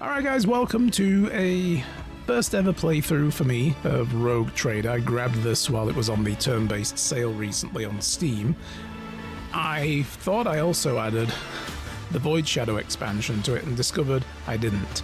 Alright guys, welcome to a first ever playthrough for me of Rogue Trader. I grabbed this while it was on the turn-based sale recently on Steam. I thought I also added the Void Shadow expansion to it and discovered I didn't.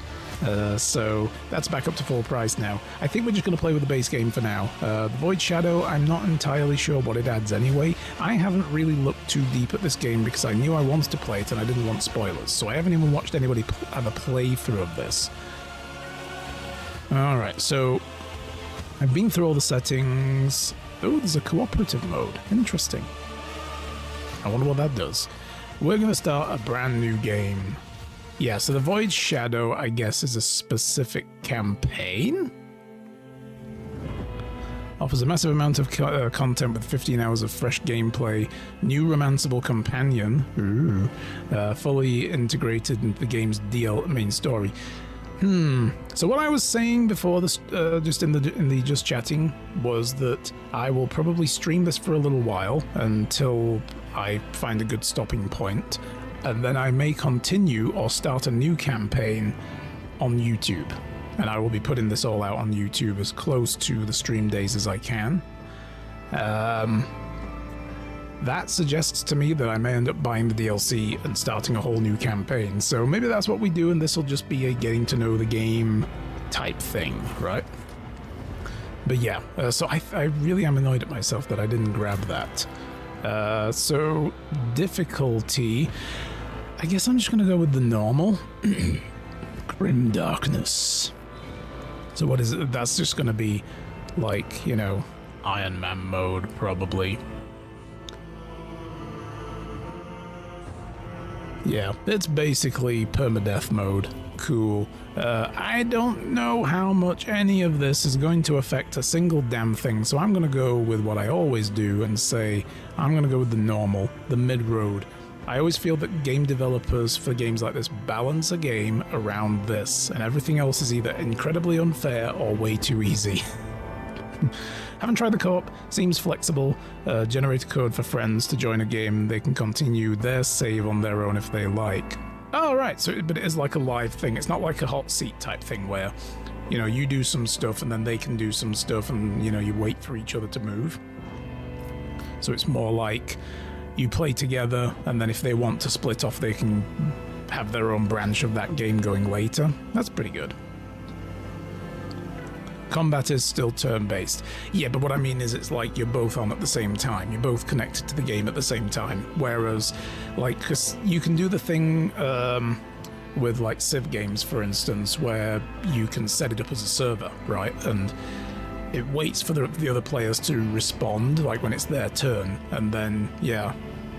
So that's back up to full price now. I think we're just going to play with the base game for now. The Void Shadow, I'm not entirely sure what it adds anyway. I haven't really looked too deep at this game because I knew I wanted to play it and I didn't want spoilers, so I haven't even watched anybody have a playthrough of this. Alright, so I've been through all the settings. Oh, there's a cooperative mode. Interesting. I wonder what that does. We're going to start a brand new game. Yeah, so the Void Shadow, I guess, is a specific campaign? Offers a massive amount of content with 15 hours of fresh gameplay, new romanceable companion, fully integrated into the game's main story. So what I was saying before this, just in the just chatting, was that I will probably stream this for a little while until I find a good stopping point, and then I may continue or start a new campaign on YouTube. And I will be putting this all out on YouTube as close to the stream days as I can. That suggests to me that I may end up buying the DLC and starting a whole new campaign. So maybe that's what we do, and this will just be a getting to know the game type thing, right? But yeah, so I really am annoyed at myself that I didn't grab that. So difficulty, I guess I'm just gonna go with the normal. Grim Darkness. So what is it? That's just gonna be like, you know, Iron Man mode probably. Yeah, it's basically permadeath mode. Cool. I don't know how much any of this is going to affect a single damn thing, so I'm going to go with what I always do and say I'm going to go with the normal, the mid-road. I always feel that game developers for games like this balance a game around this, and everything else is either incredibly unfair or way too easy. Haven't tried the co-op, seems flexible. Generate a code for friends to join a game. They can continue their save on their own if they like. Oh, right, so, but it is like a live thing. It's not like a hot seat type thing where, you know, you do some stuff and then they can do some stuff and, you know, you wait for each other to move. So it's more like you play together and then if they want to split off, they can have their own branch of that game going later. That's pretty good. Combat is still turn-based. Yeah, but what I mean is it's like you're both on at the same time. You're both connected to the game at the same time. Whereas, like, 'cause you can do the thing with, like, Civ games, for instance, where you can set it up as a server, right? And it waits for the other players to respond, like when it's their turn. And then, yeah.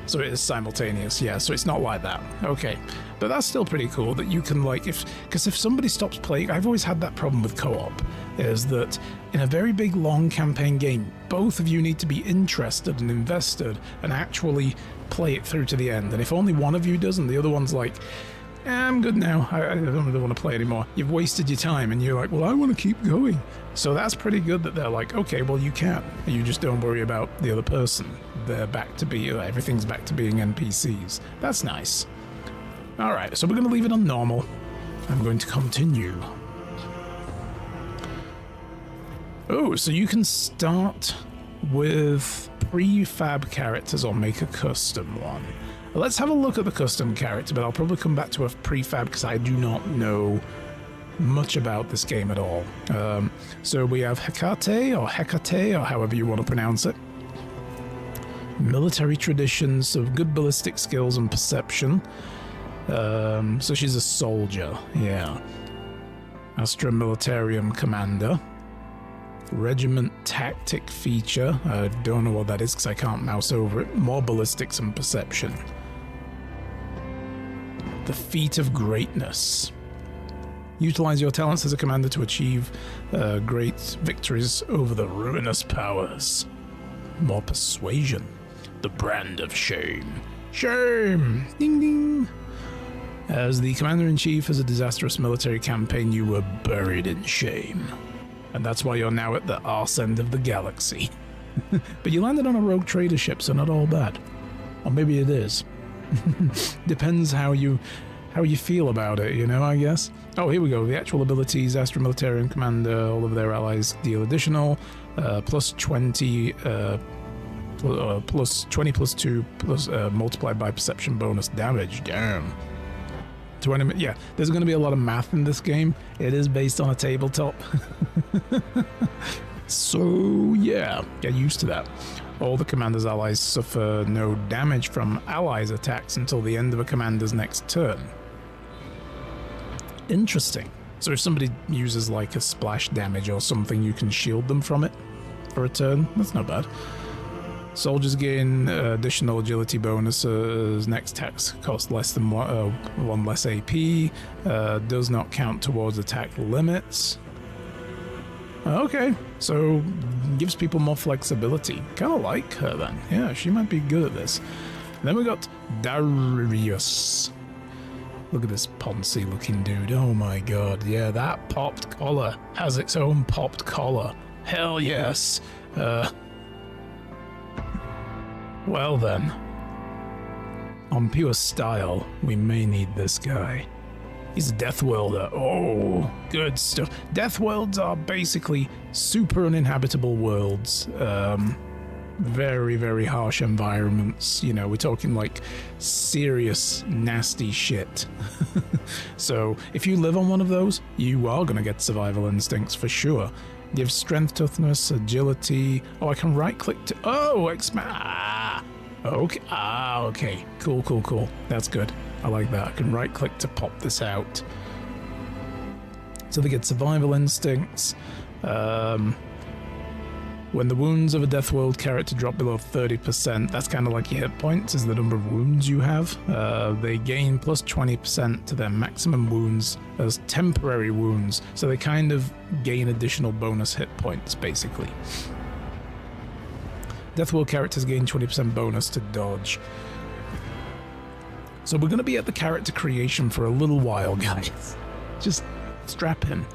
So it is simultaneous, yeah, so it's not like that. Okay, but that's still pretty cool that you can, like, because if somebody stops playing, I've always had that problem with co-op, is that in a very big, long campaign game, both of you need to be interested and invested and actually play it through to the end. And if only one of you does and the other one's like, I'm good now, I don't really want to play anymore, you've wasted your time, and you're like, well, I want to keep going. So that's pretty good that they're like, okay, well, you can. You just don't worry about the other person. They're back to be, everything's back to being NPCs. That's nice. Alright, so we're going to leave it on normal. I'm going to continue. Oh, so you can start with prefab characters or make a custom one. Let's have a look at the custom character, but I'll probably come back to a prefab because I do not know much about this game at all. So we have Hecate, or however you want to pronounce it. Military traditions of good ballistic skills and perception. So she's a soldier, yeah. Astra Militarium Commander. Regiment Tactic feature. I don't know what that is because I can't mouse over it. More ballistics and perception. The Feat of Greatness. Utilize your talents as a commander to achieve great victories over the ruinous powers. More persuasion. The Brand of Shame. Shame! Ding ding! As the commander-in-chief of a disastrous military campaign, you were buried in shame. And that's why you're now at the arse end of the galaxy. But you landed on a rogue trader ship, so not all bad. Or maybe it is. Depends how you how you feel about it, you know, I guess. Oh, here we go. The actual abilities: Astra Militarian Commander, all of their allies deal additional, plus 20, plus 20 plus 2, plus multiplied by perception bonus damage. Damn. 20, yeah, there's going to be a lot of math in this game. It is based on a tabletop. So, yeah, get used to that. All the commander's allies suffer no damage from allies' attacks until the end of a commander's next turn. Interesting. So if somebody uses like a splash damage or something, you can shield them from it for a turn. That's not bad. Soldiers gain additional agility bonuses. Next attacks cost less than one less AP. Does not count towards attack limits. Okay, so gives people more flexibility. Kind of like her then. Yeah, she might be good at this. Then we got Darius. Look at this poncy looking dude. Oh my god. Yeah, that popped collar has its own popped collar. Hell yes. Well then. On pure style, we may need this guy. He's a Death Welder. Oh, good stuff. Death Worlds are basically super uninhabitable worlds. Very, very harsh environments. You know, we're talking like serious, nasty shit. So if you live on one of those, you are going to get survival instincts for sure. Gives strength, toughness, agility. Oh, I can right click to... Oh, expand. Okay. Okay. Cool, cool, cool. That's good. I like that. I can right click to pop this out. So they get survival instincts. When the wounds of a Death World character drop below 30%, that's kind of like your hit points, is the number of wounds you have. They gain plus 20% to their maximum wounds as temporary wounds, so they kind of gain additional bonus hit points, basically. Death World characters gain 20% bonus to dodge. So we're going to be at the character creation for a little while, guys. Just strap in.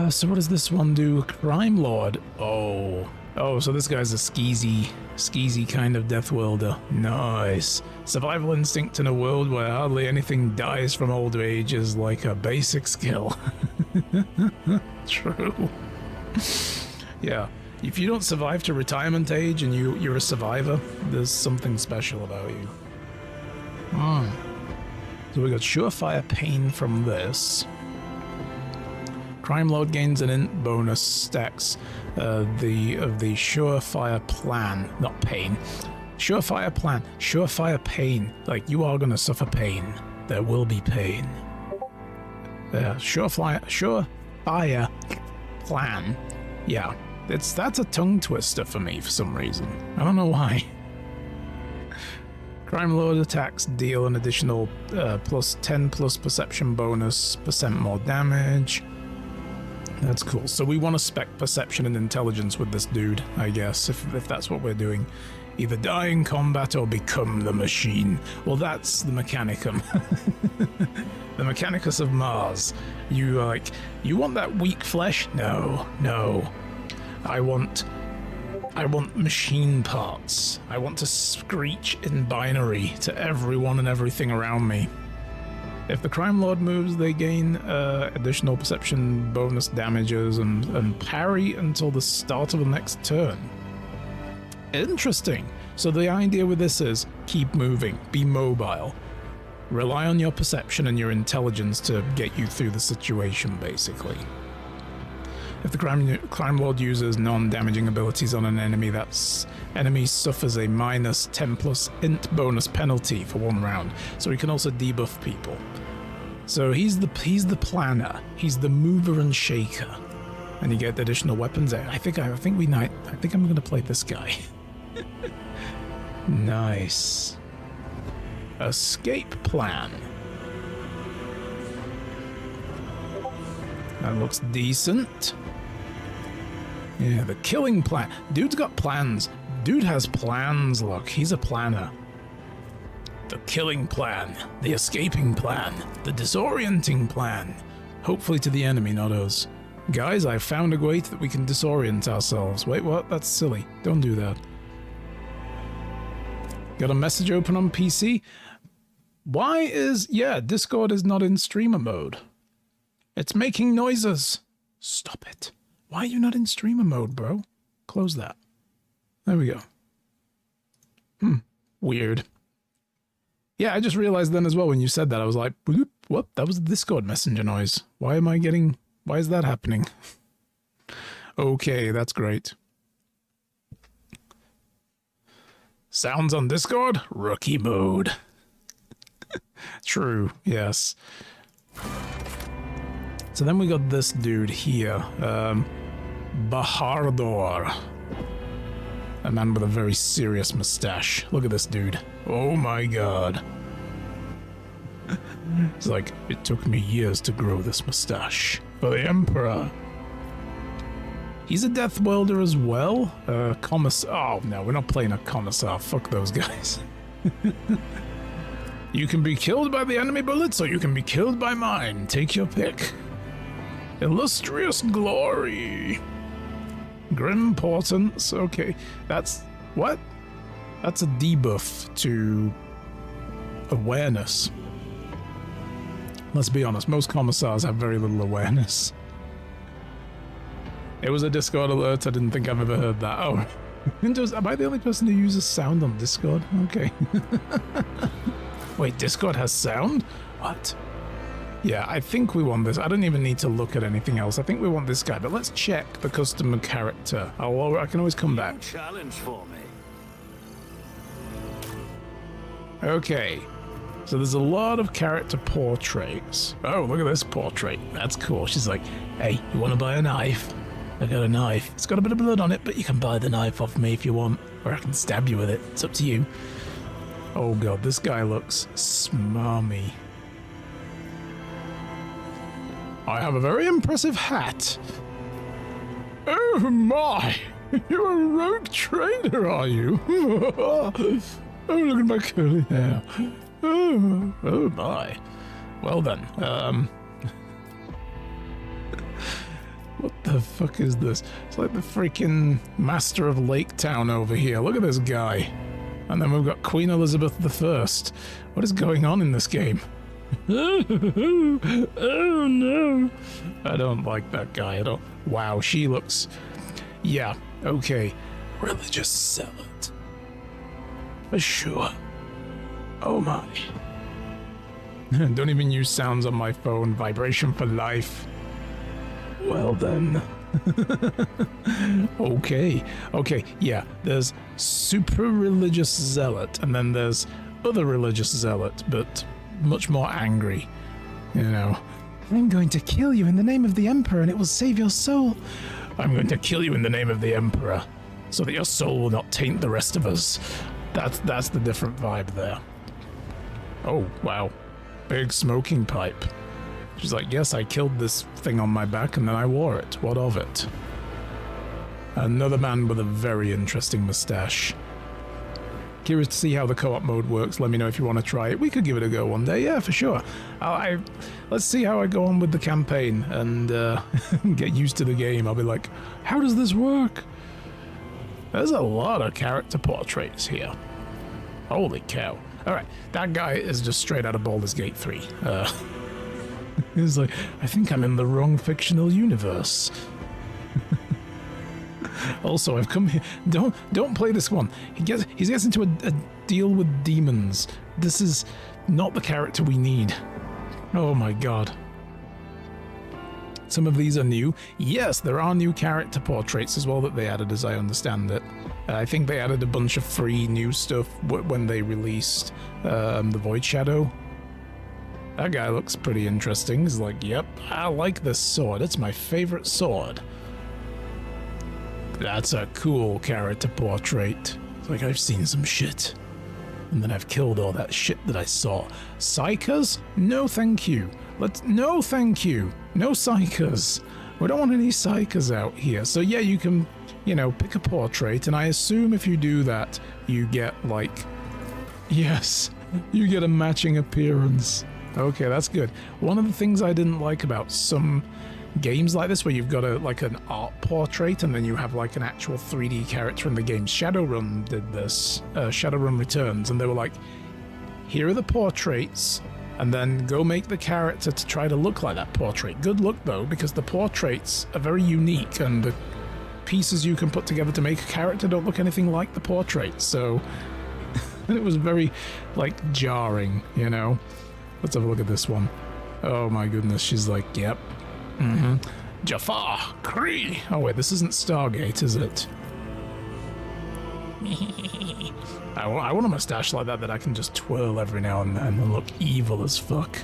So what does this one do? Crime Lord. Oh, so this guy's a skeezy kind of Death Welder. Nice. Survival instinct in a world where hardly anything dies from old age is like a basic skill. True. Yeah. If you don't survive to retirement age and you're a survivor, there's something special about you. So we got Surefire Pain from this. Crime Lord gains an int bonus, stacks the Surefire Plan, not Pain. Surefire Plan, Surefire Pain. Like, you are gonna suffer pain. There will be pain. Surefire Plan. Yeah. That's a tongue twister for me for some reason. I don't know why. Crime Lord attacks deal an additional plus 10 plus perception bonus, % more damage. That's cool. So we want to spec perception and intelligence with this dude, I guess, if that's what we're doing. Either die in combat or become the machine. Well, that's the Mechanicum. The Mechanicus of Mars. You want that weak flesh? No. I want machine parts. I want to screech in binary to everyone and everything around me. If the Crime Lord moves, they gain additional perception bonus damages and parry until the start of the next turn. Interesting. So the idea with this is keep moving, be mobile. Rely on your perception and your intelligence to get you through the situation, basically. If the Crime Lord uses non-damaging abilities on an enemy, that enemy suffers a minus 10 plus int bonus penalty for 1 round. So he can also debuff people. So he's the planner. He's the mover and shaker. And you get additional weapons. I think I'm going to play this guy. Nice. Escape plan. That looks decent. Yeah, the killing plan. Dude's got plans. Dude has plans, look. He's a planner. The killing plan. The escaping plan. The disorienting plan. Hopefully to the enemy, not us. Guys, I've found a way that we can disorient ourselves. Wait, what? That's silly. Don't do that. Got a message open on PC? Why is... Yeah, Discord is not in streamer mode. It's making noises. Stop it. Why are you not in streamer mode, bro? Close that. There we go. Weird. Yeah, I just realized then as well when you said that, I was like, bloop, what? That was the Discord messenger noise. Why am I getting... Why is that happening? Okay, that's great. Sounds on Discord? Rookie mode. True, yes. So then we got this dude here. Bahardor. A man with a very serious mustache. Look at this dude. Oh my god. It's like, it took me years to grow this mustache. For the Emperor. He's a Death Welder as well. Commissar. Oh no, we're not playing a Commissar. Fuck those guys. You can be killed by the enemy bullets or you can be killed by mine. Take your pick. Illustrious Glory. Grim Portents. Okay, that's... What? That's a debuff to awareness. Let's be honest, most commissars have very little awareness. It was a Discord alert, I didn't think I've ever heard that. Oh, am I the only person who uses sound on Discord? Okay. Wait, Discord has sound? What? Yeah, I think we want this. I don't even need to look at anything else. I think we want this guy, but let's check the custom character. I can always come back. Challenge for me. Okay. So there's a lot of character portraits. Oh, look at this portrait. That's cool. She's like, hey, you want to buy a knife? I got a knife. It's got a bit of blood on it, but you can buy the knife off me if you want. Or I can stab you with it. It's up to you. Oh god, this guy looks smarmy. I have a very impressive hat. Oh my! You're a rogue trader, are you? Oh, look at my curly hair. Oh my. Well then, what the fuck is this? It's like the freaking Master of Lake Town over here. Look at this guy. And then we've got Queen Elizabeth I. What is going on in this game? Oh no. I don't like that guy at all. Wow, she looks... Yeah, okay. Religious zealot. For sure. Oh my. Don't even use sounds on my phone. Vibration for life. Well then. Okay, yeah, there's super religious zealot, and then there's other religious zealot, but much more angry, you know. I'm going to kill you in the name of the Emperor, and it will save your soul. I'm going to kill you in the name of the Emperor, so that your soul will not taint the rest of us. That's the different vibe there. Oh, wow. Big smoking pipe. She's like, yes, I killed this thing on my back and then I wore it. What of it? Another man with a very interesting mustache. Curious to see how the co-op mode works. Let me know if you want to try it. We could give it a go one day. Yeah, for sure. Let's see how I go on with the campaign and get used to the game. I'll be like, how does this work? There's a lot of character portraits here. Holy cow. All right, that guy is just straight out of Baldur's Gate 3. He's like, I think I'm in the wrong fictional universe. Also, I've come here. Don't play this one. He gets into a deal with demons. This is not the character we need. Oh my god. Some of these are new. Yes, there are new character portraits as well that they added, as I understand it. I think they added a bunch of free new stuff when they released the Void Shadow. That guy looks pretty interesting. He's like, yep, I like this sword. It's my favorite sword. That's a cool character portrait. It's like, I've seen some shit. And then I've killed all that shit that I saw. Psychers? No thank you. No thank you. No psychers. We don't want any psychers out here. So yeah, you can, pick a portrait, and I assume if you do that, you get, yes, you get a matching appearance. Okay, that's good. One of the things I didn't like about some games like this, where you've got an art portrait and then you have an actual 3D character in the game. Shadowrun did this, Shadowrun Returns, and they were like, here are the portraits, and then go make the character to try to look like that portrait. Good luck, though, because the portraits are very unique, and the pieces you can put together to make a character don't look anything like the portrait, so it was very, like, jarring, you know? Let's have a look at this one. Oh my goodness, she's like, yep. Jafar, Kree. Oh wait, this isn't Stargate, is it? I want a mustache like that I can just twirl every now and then and look evil as fuck.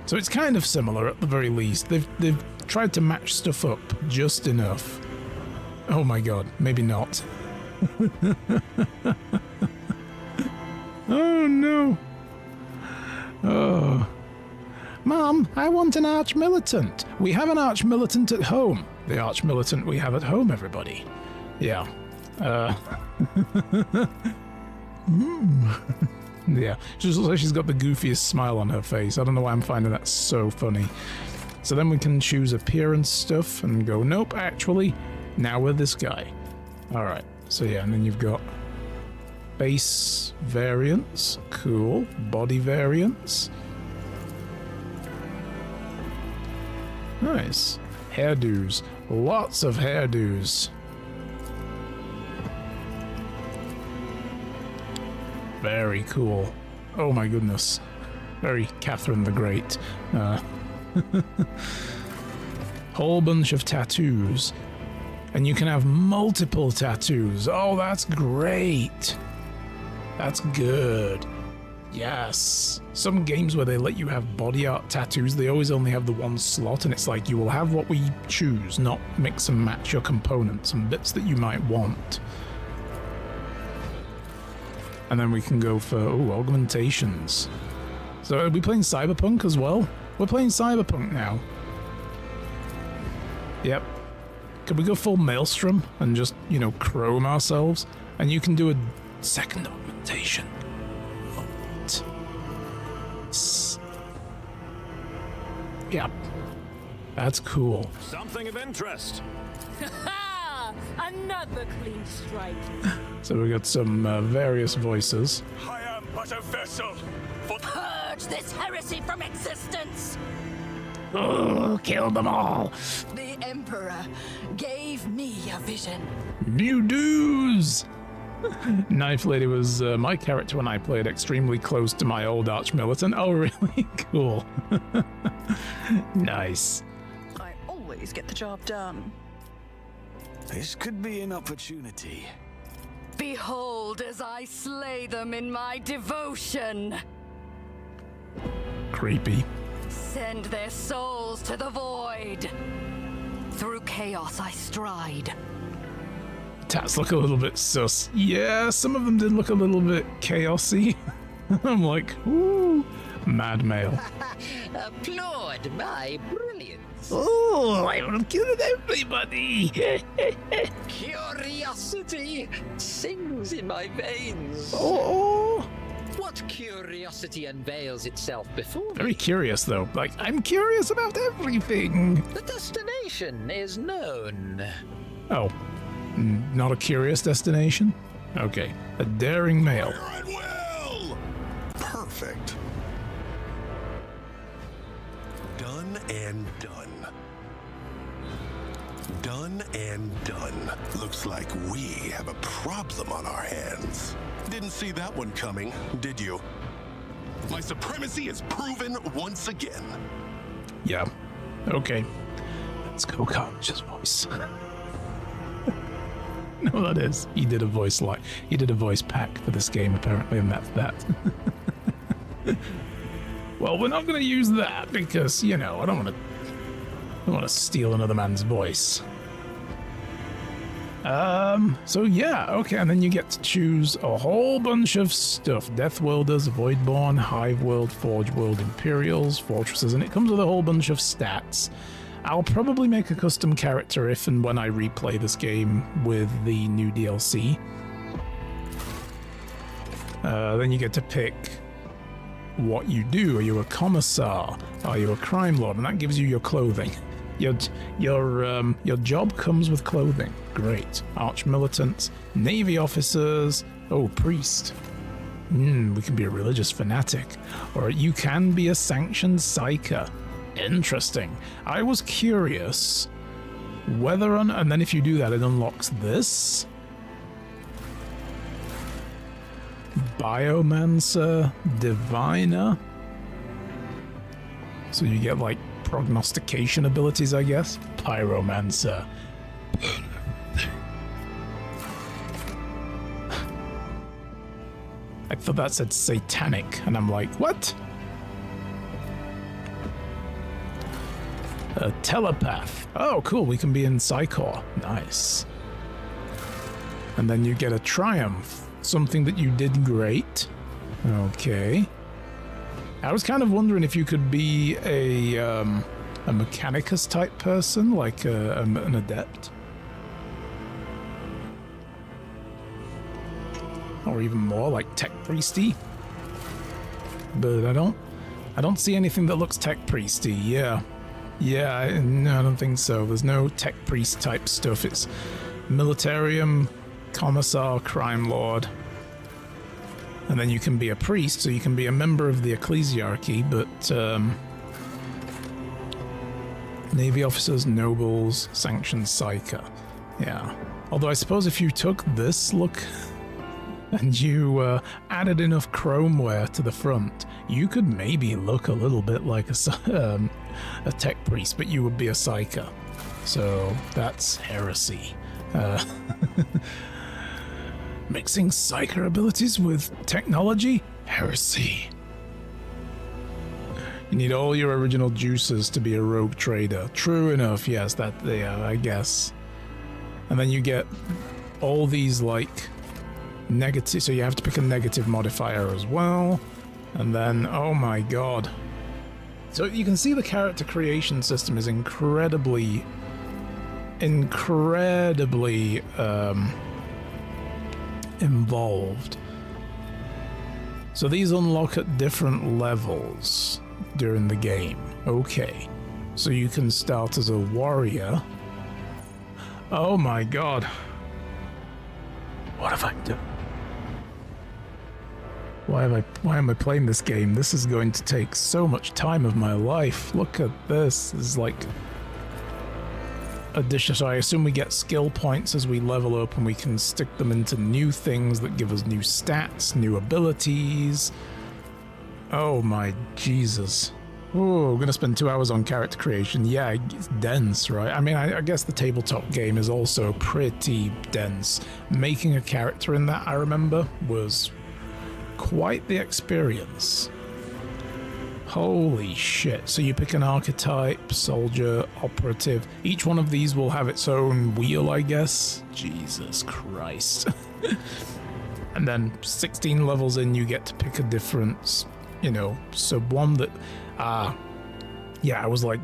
So it's kind of similar at the very least. They've tried to match stuff up just enough. Oh my god, maybe not. Oh no. Oh. Mom, I want an arch-militant. We have an arch-militant at home. The arch-militant we have at home, everybody. Yeah. Yeah. She just looks like she's got the goofiest smile on her face. I don't know why I'm finding that so funny. So then we can choose appearance stuff and go, nope, actually, now we're this guy. Alright. So yeah, and then you've got base variants. Cool. Body variants. Nice. Hairdos. Lots of hairdos. Very cool. Oh my goodness. Very Catherine the Great. Whole bunch of tattoos. And you can have multiple tattoos. Oh, that's great. That's good. Yes. Some games where they let you have body art tattoos, they always only have the one slot, and it's like you will have what we choose, not mix and match your components and bits that you might want. And then we can go for, augmentations. So are we playing Cyberpunk as well? We're playing Cyberpunk now. Yep. Could we go full Maelstrom and just, you know, chrome ourselves? And you can do a second augmentation. What? Yep. That's cool. Something of interest. Another clean strike. So we got some various voices. I am but a vessel for... Purge this heresy from existence! Oh, kill them all. The Emperor gave me a vision. New dues. Knife Lady was my character when I played, extremely close to my old arch-militant. Oh, really? Cool. Nice. I always get the job done. This could be an opportunity. Behold as I slay them in my devotion. Creepy. Send their souls to the void. Through chaos I stride. Tats look a little bit sus. Yeah, some of them did look a little bit chaosy. I'm like, ooh, mad male. Applaud my brilliance. Oh, I would have killed everybody. Curiosity sings in my veins. Oh. What curiosity unveils itself before me? Very curious, though. Like, I'm curious about everything. The destination is known. Oh, not a curious destination? Okay, a daring male. Fire at will! Perfect. Done and done. Done and done. Looks like we have a problem on our hands. Didn't see that one coming, did you? My supremacy is proven once again. Yeah. Okay. Let's go Carnage's voice. No, that is. He did a voice pack for this game apparently, and that's that. Well, we're not going to use that because, you know, I don't want to steal another man's voice. So yeah, okay, and then you get to choose a whole bunch of stuff. Death Worlders, Voidborn, Hive World, Forge World, Imperials, Fortresses, and it comes with a whole bunch of stats. I'll probably make a custom character if and when I replay this game with the new DLC. Then you get to pick what you do. Are you a commissar? Are you a crime lord? And that gives you your clothing. Your job comes with clothing. Great. Arch militants, navy officers. Oh, priest. We can be a religious fanatic, or you can be a sanctioned psyker. Interesting. I was curious whether or not, and then if you do that, it unlocks this. Biomancer, Diviner. So you get like prognostication abilities, I guess. Pyromancer. I thought that said satanic, and I'm like, what? A telepath. Oh, cool, we can be in Psychor. Nice. And then you get a triumph. Something that you did great. Okay. I was kind of wondering if you could be a Mechanicus type person, like an adept. Or even more, like tech priesty. But I don't see anything that looks tech priesty. Yeah, no, I don't think so. There's no tech priest type stuff. It's militarium, commissar, crime lord. And then you can be a priest, so you can be a member of the ecclesiarchy, but navy officers, nobles, sanctioned psyker. Yeah. Although I suppose if you took this look and you added enough chromeware to the front, you could maybe look a little bit like a tech priest, but you would be a psyker. So that's heresy. Mixing psyker abilities with technology? Heresy. You need all your original juices to be a rogue trader. True enough, yes, that I guess. And then you get all these like negative, so you have to pick a negative modifier as well. And then, oh my god. So you can see the character creation system is incredibly involved. So these unlock at different levels during the game. Okay. So you can start as a warrior. Oh my god. What have I done? Why am I playing this game? This is going to take so much time of my life. Look at this. This is like addition. So I assume we get skill points as we level up, and we can stick them into new things that give us new stats, new abilities. Oh my Jesus. Oh, we're gonna spend 2 hours on character creation. Yeah, it's dense, right? I mean, I guess the tabletop game is also pretty dense. Making a character in that, I remember, was quite the experience. Holy shit. So you pick an archetype, soldier, operative. Each one of these will have its own wheel, I guess. Jesus Christ. And then 16 levels in, you get to pick a different, sub one that... yeah, I was like,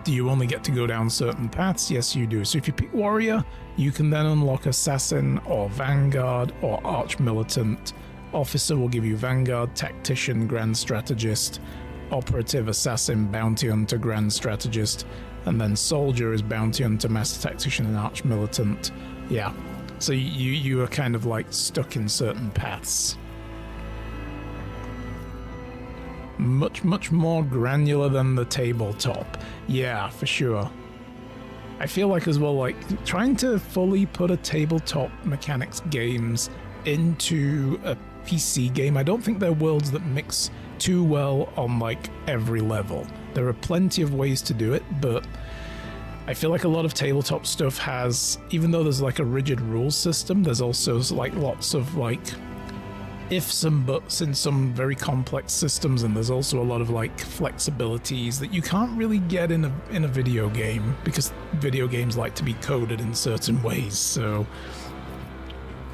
do you only get to go down certain paths? Yes, you do. So if you pick warrior, you can then unlock assassin or vanguard or arch militant. Officer will give you vanguard, tactician, grand strategist, operative, assassin, bounty hunter, grand strategist, and then soldier is bounty hunter, master tactician, and arch militant. Yeah, so you are kind of like stuck in certain paths. Much more granular than the tabletop. Yeah, for sure. I feel like as well, like trying to fully put a tabletop mechanics games into a PC game, I don't think they're worlds that mix too well on like every level. There are plenty of ways to do it, but I feel like a lot of tabletop stuff has, even though there's like a rigid rules system, there's also like lots of like ifs and buts in some very complex systems, and there's also a lot of like flexibilities that you can't really get in a video game, because video games like to be coded in certain ways. So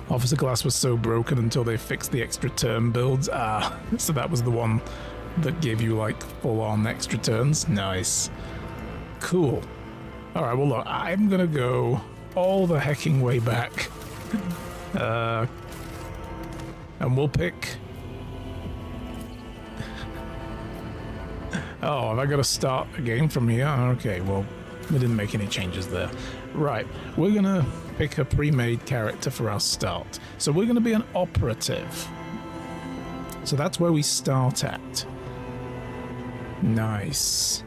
Officer Glass was so broken until they fixed the extra turn builds. So that was the one that gave you like full-on extra turns. Nice. Cool. Alright, well look, I'm gonna go all the hecking way back. And we'll pick... Oh, have I got to start again from here? Okay, well, we didn't make any changes there. Right, we're going to pick a pre-made character for our start. So we're going to be an operative. So that's where we start at. Nice.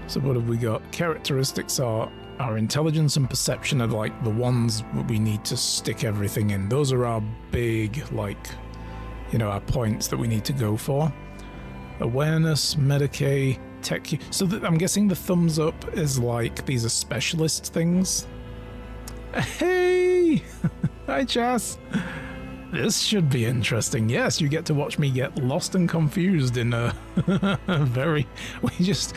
So what have we got? Characteristics are our intelligence and perception are like the ones we need to stick everything in. Those are our big, like, you know, our points that we need to go for. Awareness, Medicaid, tech. So I'm guessing the thumbs up is like, these are specialist things. Hey! Hi, Chas. This should be interesting. Yes, you get to watch me get lost and confused in a very... I just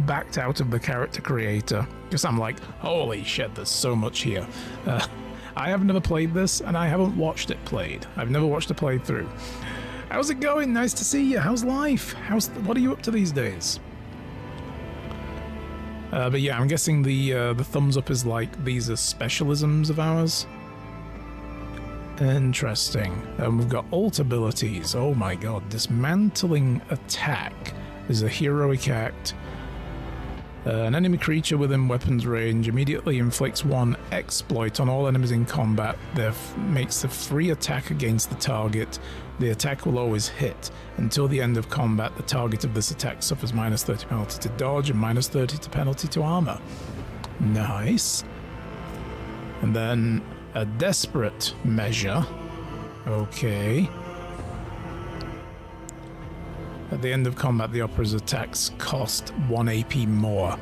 backed out of the character creator because I'm like, holy shit, there's so much here. I have never played this and I haven't watched it played. I've never watched a playthrough. How's it going? Nice to see you. How's life? What are you up to these days? But yeah, I'm guessing the thumbs up is like, these are specialisms of ours. Interesting. We've got alt abilities. Oh my god. Dismantling attack is a heroic act. An enemy creature within weapons range immediately inflicts one exploit on all enemies in combat. Makes a free attack against the target. The attack will always hit. Until the end of combat, the target of this attack suffers minus 30 penalty to dodge and minus 30 to penalty to armor. Nice. And then a desperate measure. Okay. At the end of combat, the opera's attacks cost 1 AP more.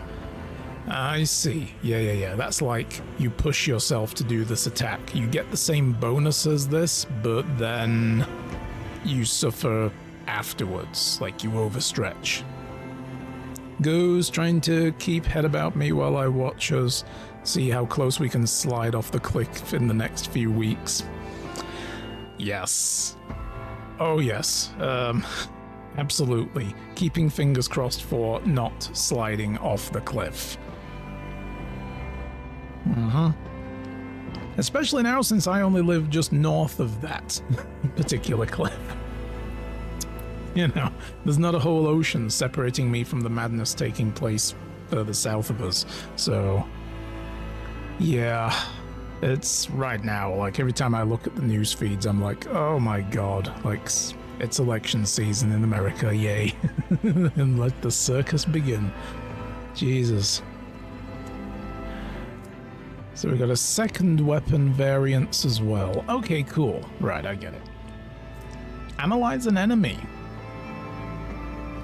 I see. Yeah. That's like you push yourself to do this attack. You get the same bonus as this, but then you suffer afterwards, like you overstretch. Goes trying to keep head about me while I watch us see how close we can slide off the cliff in the next few weeks. Yes. Oh yes. Absolutely. Keeping fingers crossed for not sliding off the cliff. Especially now since I only live just north of that particular cliff. You know, there's not a whole ocean separating me from the madness taking place further south of us. So, yeah, it's right now. Like, every time I look at the news feeds, I'm like, oh my god, like, it's election season in America, yay. And let the circus begin. Jesus. So we got a second weapon variance as well. Okay, cool. Right, I get it. Analyze an enemy.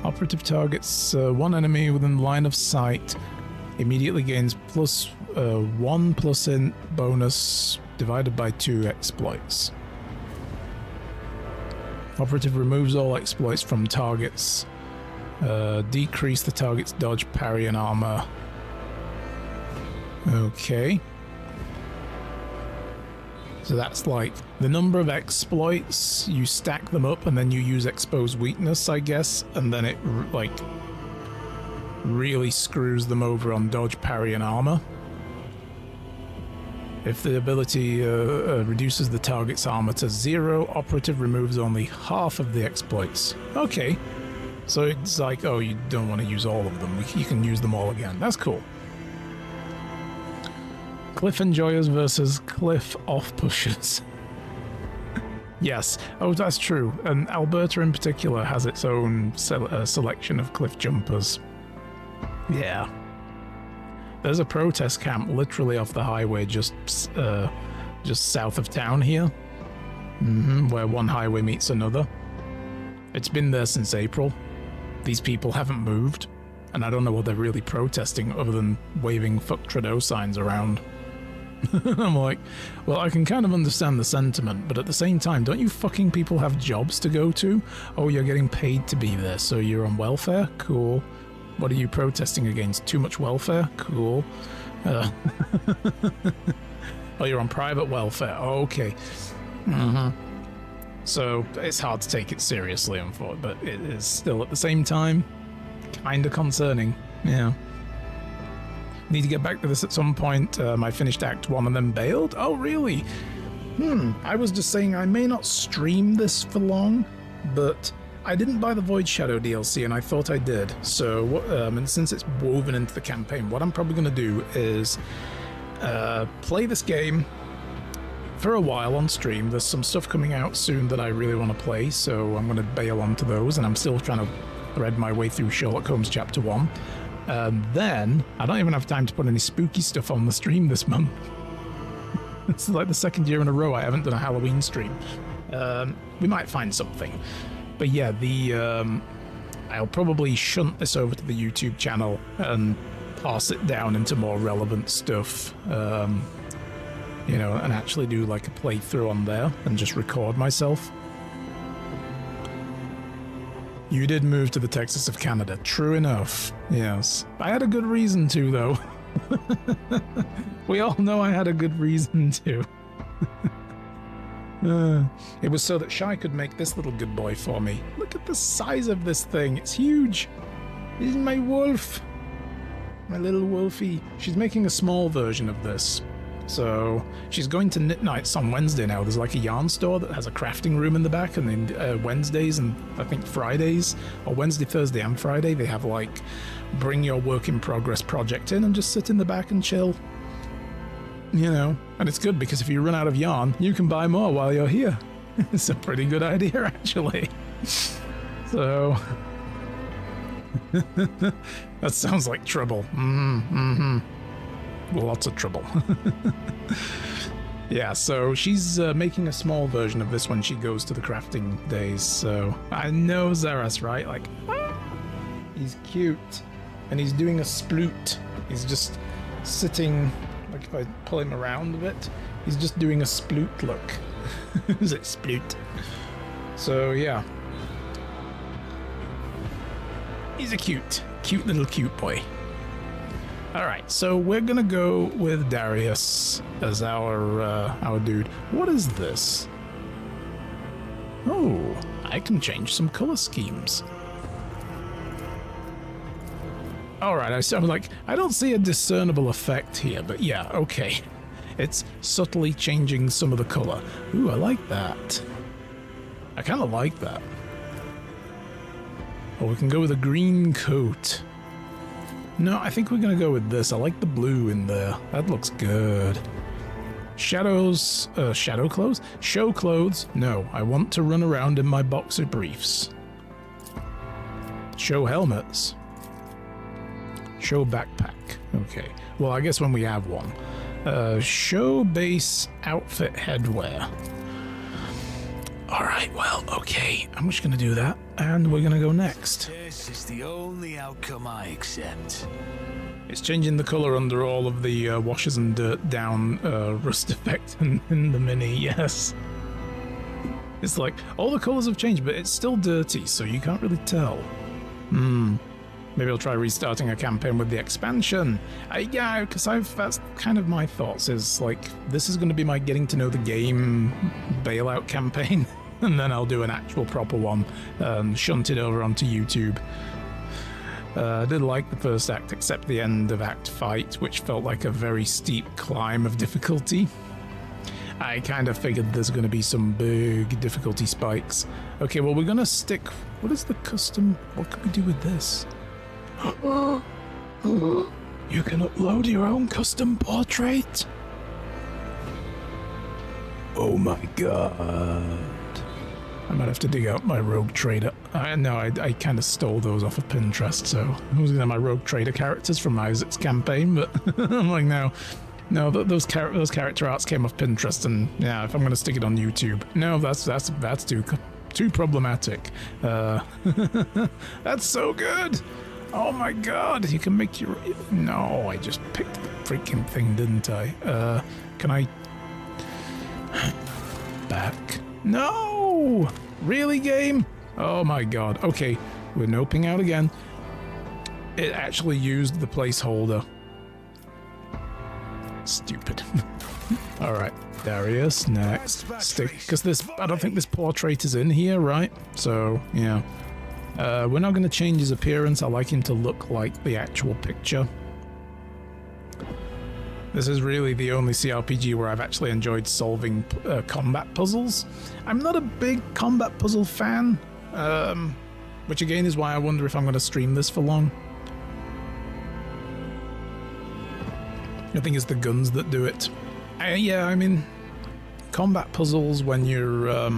Operative targets one enemy within line of sight. Immediately gains plus 1 plus int bonus divided by 2 exploits. Operative removes all exploits from targets. Decrease the target's dodge, parry, and armor. Okay. So that's like the number of exploits, you stack them up and then you use expose weakness, I guess, and then it like really screws them over on dodge, parry, and armor. If the ability reduces the target's armor to 0, operative removes only half of the exploits. Okay. So it's like, oh, you don't want to use all of them. You can use them all again. That's cool. Cliff enjoyers versus cliff off-pushers. Yes. Oh, that's true. And Alberta in particular has its own selection of cliff jumpers. Yeah. There's a protest camp literally off the highway just south of town here. Where one highway meets another. It's been there since April. These people haven't moved. And I don't know what they're really protesting other than waving fuck Trudeau signs around. I'm like, well, I can kind of understand the sentiment, but at the same time, don't you fucking people have jobs to go to? Oh, you're getting paid to be there, so you're on welfare? Cool. What are you protesting against? Too much welfare? Cool. Oh, you're on private welfare? Okay. So it's hard to take it seriously, unfortunately, but it is still at the same time kind of concerning. Yeah. Need to get back to this at some point. I finished Act 1 and then bailed? Oh, really? I was just saying I may not stream this for long, but I didn't buy the Void Shadow DLC and I thought I did. So, and since it's woven into the campaign, what I'm probably going to do is play this game, for a while on stream. There's some stuff coming out soon that I really want to play, so I'm going to bail onto those, and I'm still trying to thread my way through Sherlock Holmes Chapter 1. Then, I don't even have time to put any spooky stuff on the stream this month. It's like the second year in a row I haven't done a Halloween stream. We might find something. But yeah, I'll probably shunt this over to the YouTube channel and pass it down into more relevant stuff. You know, and actually do like a playthrough on there and just record myself. You did move to the Texas of Canada. True enough. Yes. I had a good reason to, though. We all know I had a good reason to. It was so that Shai could make this little good boy for me. Look at the size of this thing. It's huge. This is my wolf. My little wolfie. She's making a small version of this. So she's going to Knit Nights on Wednesday now. There's like a yarn store that has a crafting room in the back, and then Wednesdays and I think Fridays, or Wednesday, Thursday and Friday, they have like bring your work in progress project in and just sit in the back and chill. You know, and it's good because if you run out of yarn, you can buy more while you're here. It's a pretty good idea, actually. So that sounds like trouble. Lots of trouble. Yeah, so she's making a small version of this when she goes to the crafting days. So I know Zaras, right? Like, he's cute, and he's doing a sploot. He's just sitting. Like if I pull him around a bit, he's just doing a sploot look. Is it sploot? So yeah, he's a cute little cute boy. Alright, so we're gonna go with Darius as our dude. What is this? Oh, I can change some color schemes. Alright, I'm like, I don't see a discernible effect here, but yeah, okay. It's subtly changing some of the color. Ooh, I like that. I kind of like that. Or we can go with a green coat. No, I think we're going to go with this. I like the blue in there. That looks good. Shadows, shadow clothes? Show clothes? No, I want to run around in my boxer briefs. Show helmets. Show backpack. Okay. Well, I guess when we have one. Show base outfit headwear. Alright, well, okay. I'm just going to do that, and we're going to go next. This is the only outcome I accept. It's changing the colour under all of the washes and dirt down rust effect in the mini, yes. It's like, all the colours have changed, but it's still dirty, so you can't really tell. Maybe I'll try restarting a campaign with the expansion. Yeah, because that's kind of my thoughts, is like, this is going to be my getting to know the game bailout campaign, and then I'll do an actual proper one, shunt it over onto YouTube. I did like the first act, except the end of Act Fight, which felt like a very steep climb of difficulty. I kind of figured there's going to be some big difficulty spikes. Okay, well, we're going to stick... What is the custom... What can we do with this? You can upload your own custom portrait? Oh my god. I might have to dig out my Rogue Trader. No, I kind of stole those off of Pinterest, so I was going to have my Rogue Trader characters from Isaac's campaign, but I'm like, no, those character arts came off Pinterest, and yeah, if I'm going to stick it on YouTube, no, that's too problematic. That's so good. Oh my god, you can make your... No, I just picked the freaking thing, didn't I? Can I... Back? No! Really, game? Oh my god. Okay, we're noping out again. It actually used the placeholder. Stupid. Alright, Darius, next. Stick, because this... I don't think this portrait is in here, right? So, yeah. We're not going to change his appearance. I like him to look like the actual picture. This is really the only CRPG where I've actually enjoyed solving combat puzzles. I'm not a big combat puzzle fan, which again is why I wonder if I'm going to stream this for long. I think it's the guns that do it. Yeah, I mean, combat puzzles when you're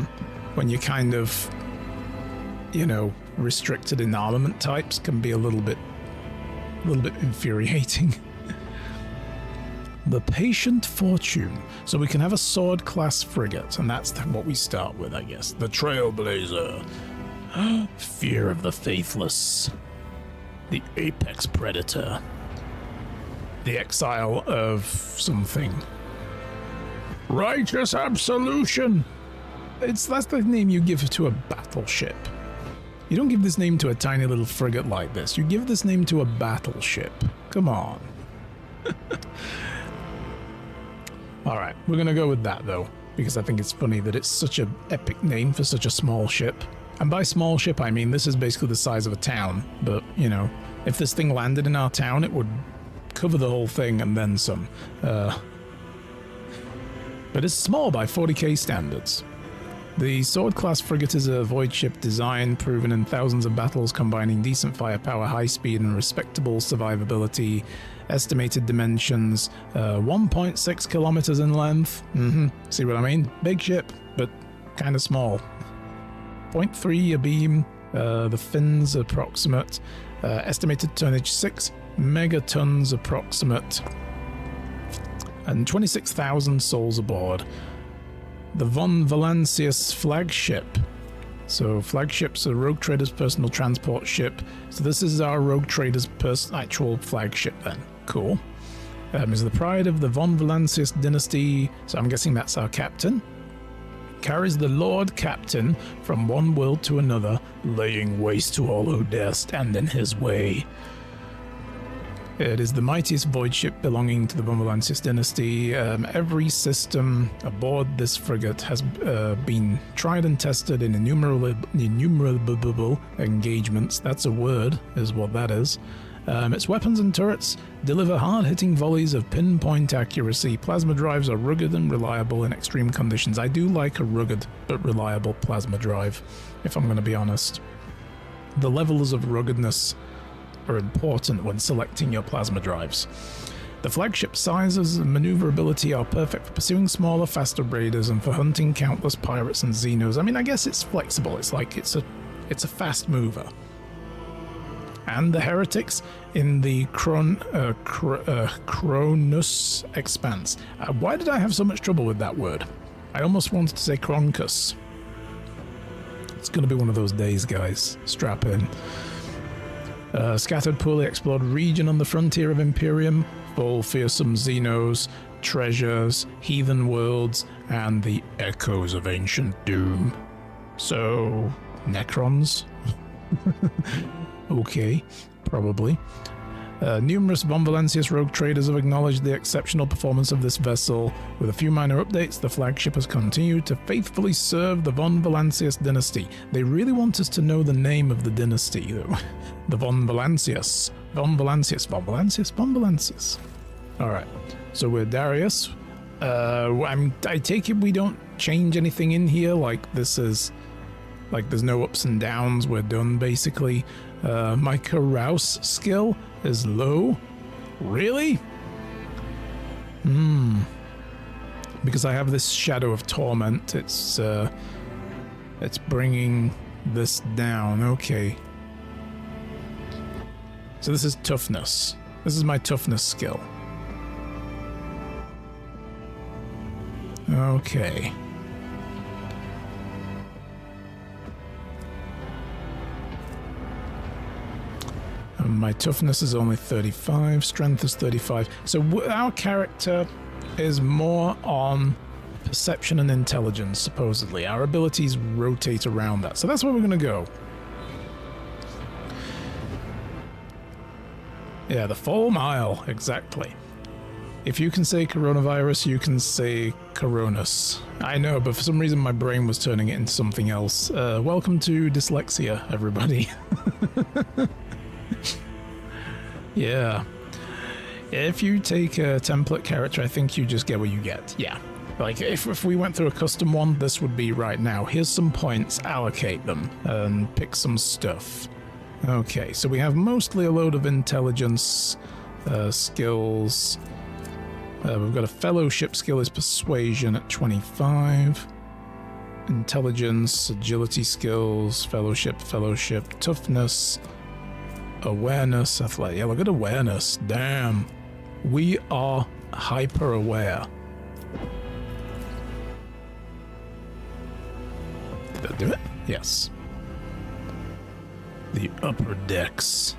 kind of, you know, restricted in armament types can be a little bit infuriating. The Patient Fortune. So we can have a sword class frigate, and that's what we start with, I guess. The Trailblazer. Fear of the Faithless. The Apex Predator. The Exile of something. Righteous Absolution. That's the name you give to a battleship. You don't give this name to a tiny little frigate like this. You give this name to a battleship. Come on. Alright, we're gonna go with that though, because I think it's funny that it's such an epic name for such a small ship. And by small ship I mean this is basically the size of a town, but, you know, if this thing landed in our town it would cover the whole thing and then some. But it's small by 40k standards. The Sword class frigate is a void ship design proven in thousands of battles, combining decent firepower, high speed, and respectable survivability. Estimated dimensions 1.6 kilometers in length. See what I mean? Big ship, but kind of small. 0.3 abeam. The fins approximate. Estimated tonnage 6 megatons approximate. And 26,000 souls aboard. The Von Valancius flagship. So flagship's a Rogue Trader's personal transport ship. So this is our Rogue Trader's actual flagship then. Cool. Is the pride of the Von Valancius dynasty. So I'm guessing that's our captain. Carries the Lord Captain from one world to another, laying waste to all who dare stand in his way. It is the mightiest void ship belonging to the Von Valancius dynasty. Every system aboard this frigate has been tried and tested in innumerable engagements. That's a word, is what that is. Its weapons and turrets deliver hard-hitting volleys of pinpoint accuracy. Plasma drives are rugged and reliable in extreme conditions. I do like a rugged but reliable plasma drive, if I'm going to be honest. The levels of ruggedness are important when selecting your plasma drives. The flagship sizes and maneuverability are perfect for pursuing smaller, faster raiders and for hunting countless pirates and Xenos. I mean, I guess it's flexible. It's like it's a fast mover. And the heretics in the Cronus Expanse. Why did I have so much trouble with that word? I almost wanted to say Croncus. It's going to be one of those days, guys. Strap in. Scattered, poorly explored region on the frontier of Imperium, full fearsome Xenos, treasures, heathen worlds, and the echoes of ancient doom. So, Necrons? Okay, probably. Numerous Von Valancius rogue traders have acknowledged the exceptional performance of this vessel. With a few minor updates, the flagship has continued to faithfully serve the Von Valancius dynasty. They really want us to know the name of the dynasty, though. The Von Valancius. Von Valancius. Von Valancius. Von Valancius. Alright, so we're Darius. I take it we don't change anything in here, like this is... like there's no ups and downs, we're done basically. My carouse skill is low. Really? Because I have this Shadow of Torment, it's bringing this down. Okay. So this is toughness. This is my toughness skill. Okay. My toughness is only 35, strength is 35. So our character is more on perception and intelligence, supposedly. Our abilities rotate around that. So that's where we're going to go. Yeah, the full mile, exactly. If you can say coronavirus, you can say coronus. I know, but for some reason my brain was turning it into something else. Welcome to dyslexia, everybody. Yeah. If you take a template character, I think you just get what you get. Yeah. Like, if we went through a custom one, this would be right now. Here's some points, allocate them, and pick some stuff. Okay, so we have mostly a load of intelligence, skills, We've got a fellowship skill is persuasion at 25. Intelligence, agility skills, fellowship, toughness, awareness, athletic. Yeah, look at awareness. Damn. We are hyper aware. Did that do it? Yes. The upper decks.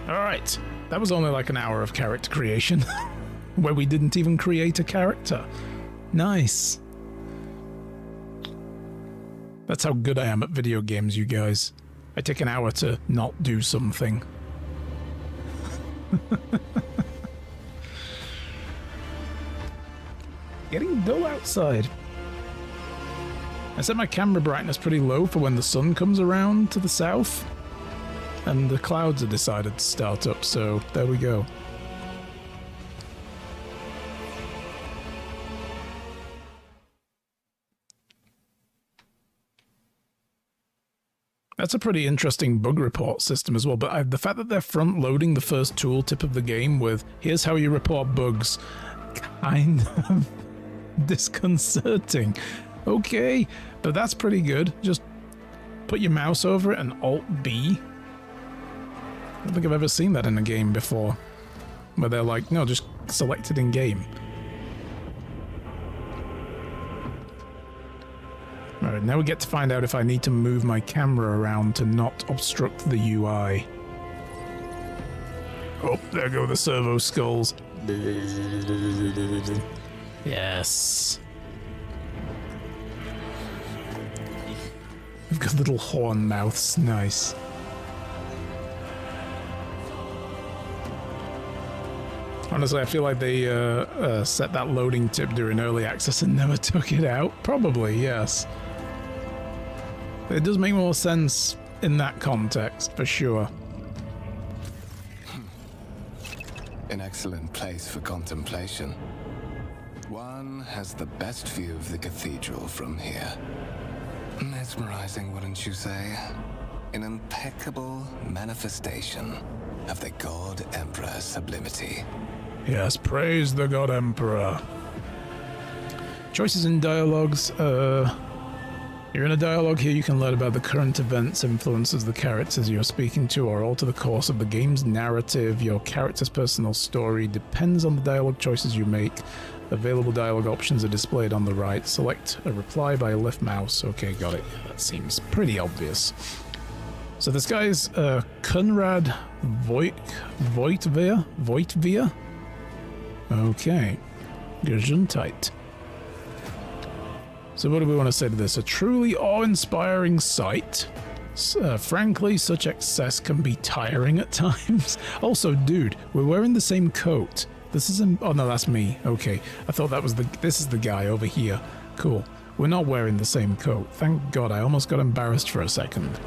Alright. That was only like an hour of character creation. Where we didn't even create a character. Nice. That's how good I am at video games, you guys. I take an hour to not do something. Getting dull outside. I set my camera brightness pretty low for when the sun comes around to the south. And the clouds have decided to start up, so there we go. That's a pretty interesting bug report system as well, but the fact that they're front-loading the first tooltip of the game with, here's how you report bugs, kind of disconcerting. Okay, but that's pretty good. Just put your mouse over it and Alt-B. I don't think I've ever seen that in a game before, where they're like, no, just select it in-game. Alright, now we get to find out if I need to move my camera around to not obstruct the UI. Oh, there go the servo skulls. Yes. We've got little horn mouths, nice. Honestly, I feel like they set that loading tip during early access and never took it out. Probably, yes. It does make more sense in that context, for sure. An excellent place for contemplation. One has the best view of the cathedral from here. Mesmerizing, wouldn't you say? An impeccable manifestation of the God Emperor's sublimity. Yes, praise the God Emperor. Choices in dialogues. You're in a dialogue here, you can learn about the current events, influences the characters you're speaking to, or alter the course of the game's narrative. Your character's personal story depends on the dialogue choices you make. Available dialogue options are displayed on the right. Select a reply by a left mouse. Okay, got it. Yeah, that seems pretty obvious. So this guy's Konrad Voitvia? Okay. Gesundheit. So what do we want to say to this? A truly awe-inspiring sight. Frankly, such excess can be tiring at times. Also, dude, we're wearing the same coat. This isn't... Oh, no, that's me. Okay. I thought that was the... This is the guy over here. Cool. We're not wearing the same coat. Thank God, I almost got embarrassed for a second.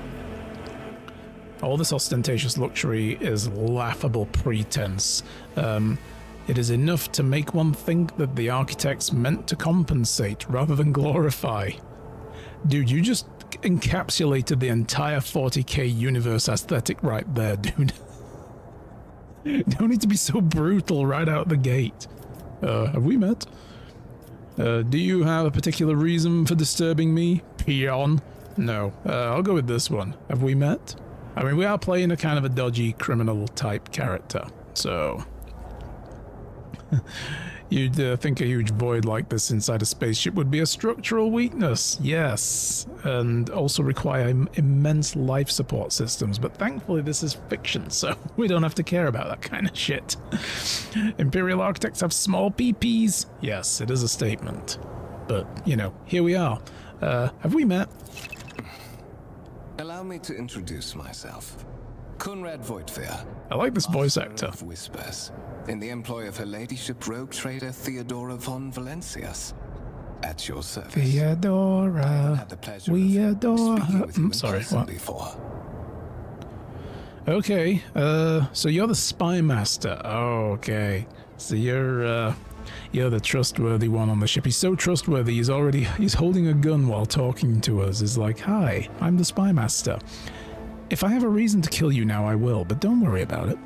All this ostentatious luxury is laughable pretense. It is enough to make one think that the architects meant to compensate rather than glorify. Dude, you just encapsulated the entire 40k universe aesthetic right there, dude. Don't need to be so brutal right out the gate. Have we met? Do you have a particular reason for disturbing me, peon? No. I'll go with this one. Have we met? I mean, we are playing a kind of a dodgy criminal type character, so... You'd think a huge void like this inside a spaceship would be a structural weakness, yes, and also require immense life support systems, but thankfully this is fiction, so we don't have to care about that kind of shit. Imperial architects have small PPs. Yes, it is a statement. But, you know, here we are. Have we met? Allow me to introduce myself. Konrad Voitvia. I like this voice actor. Of Whispers, in the employ of Her Ladyship rogue trader Theodora von Valencius. At your service. Theodora, we adore her. Sorry, what? Before. Okay, so you're the spy master. Oh, okay. So you're the trustworthy one on the ship. He's so trustworthy, he's holding a gun while talking to us. He's like, hi, I'm the spy master. If I have a reason to kill you now, I will, but don't worry about it.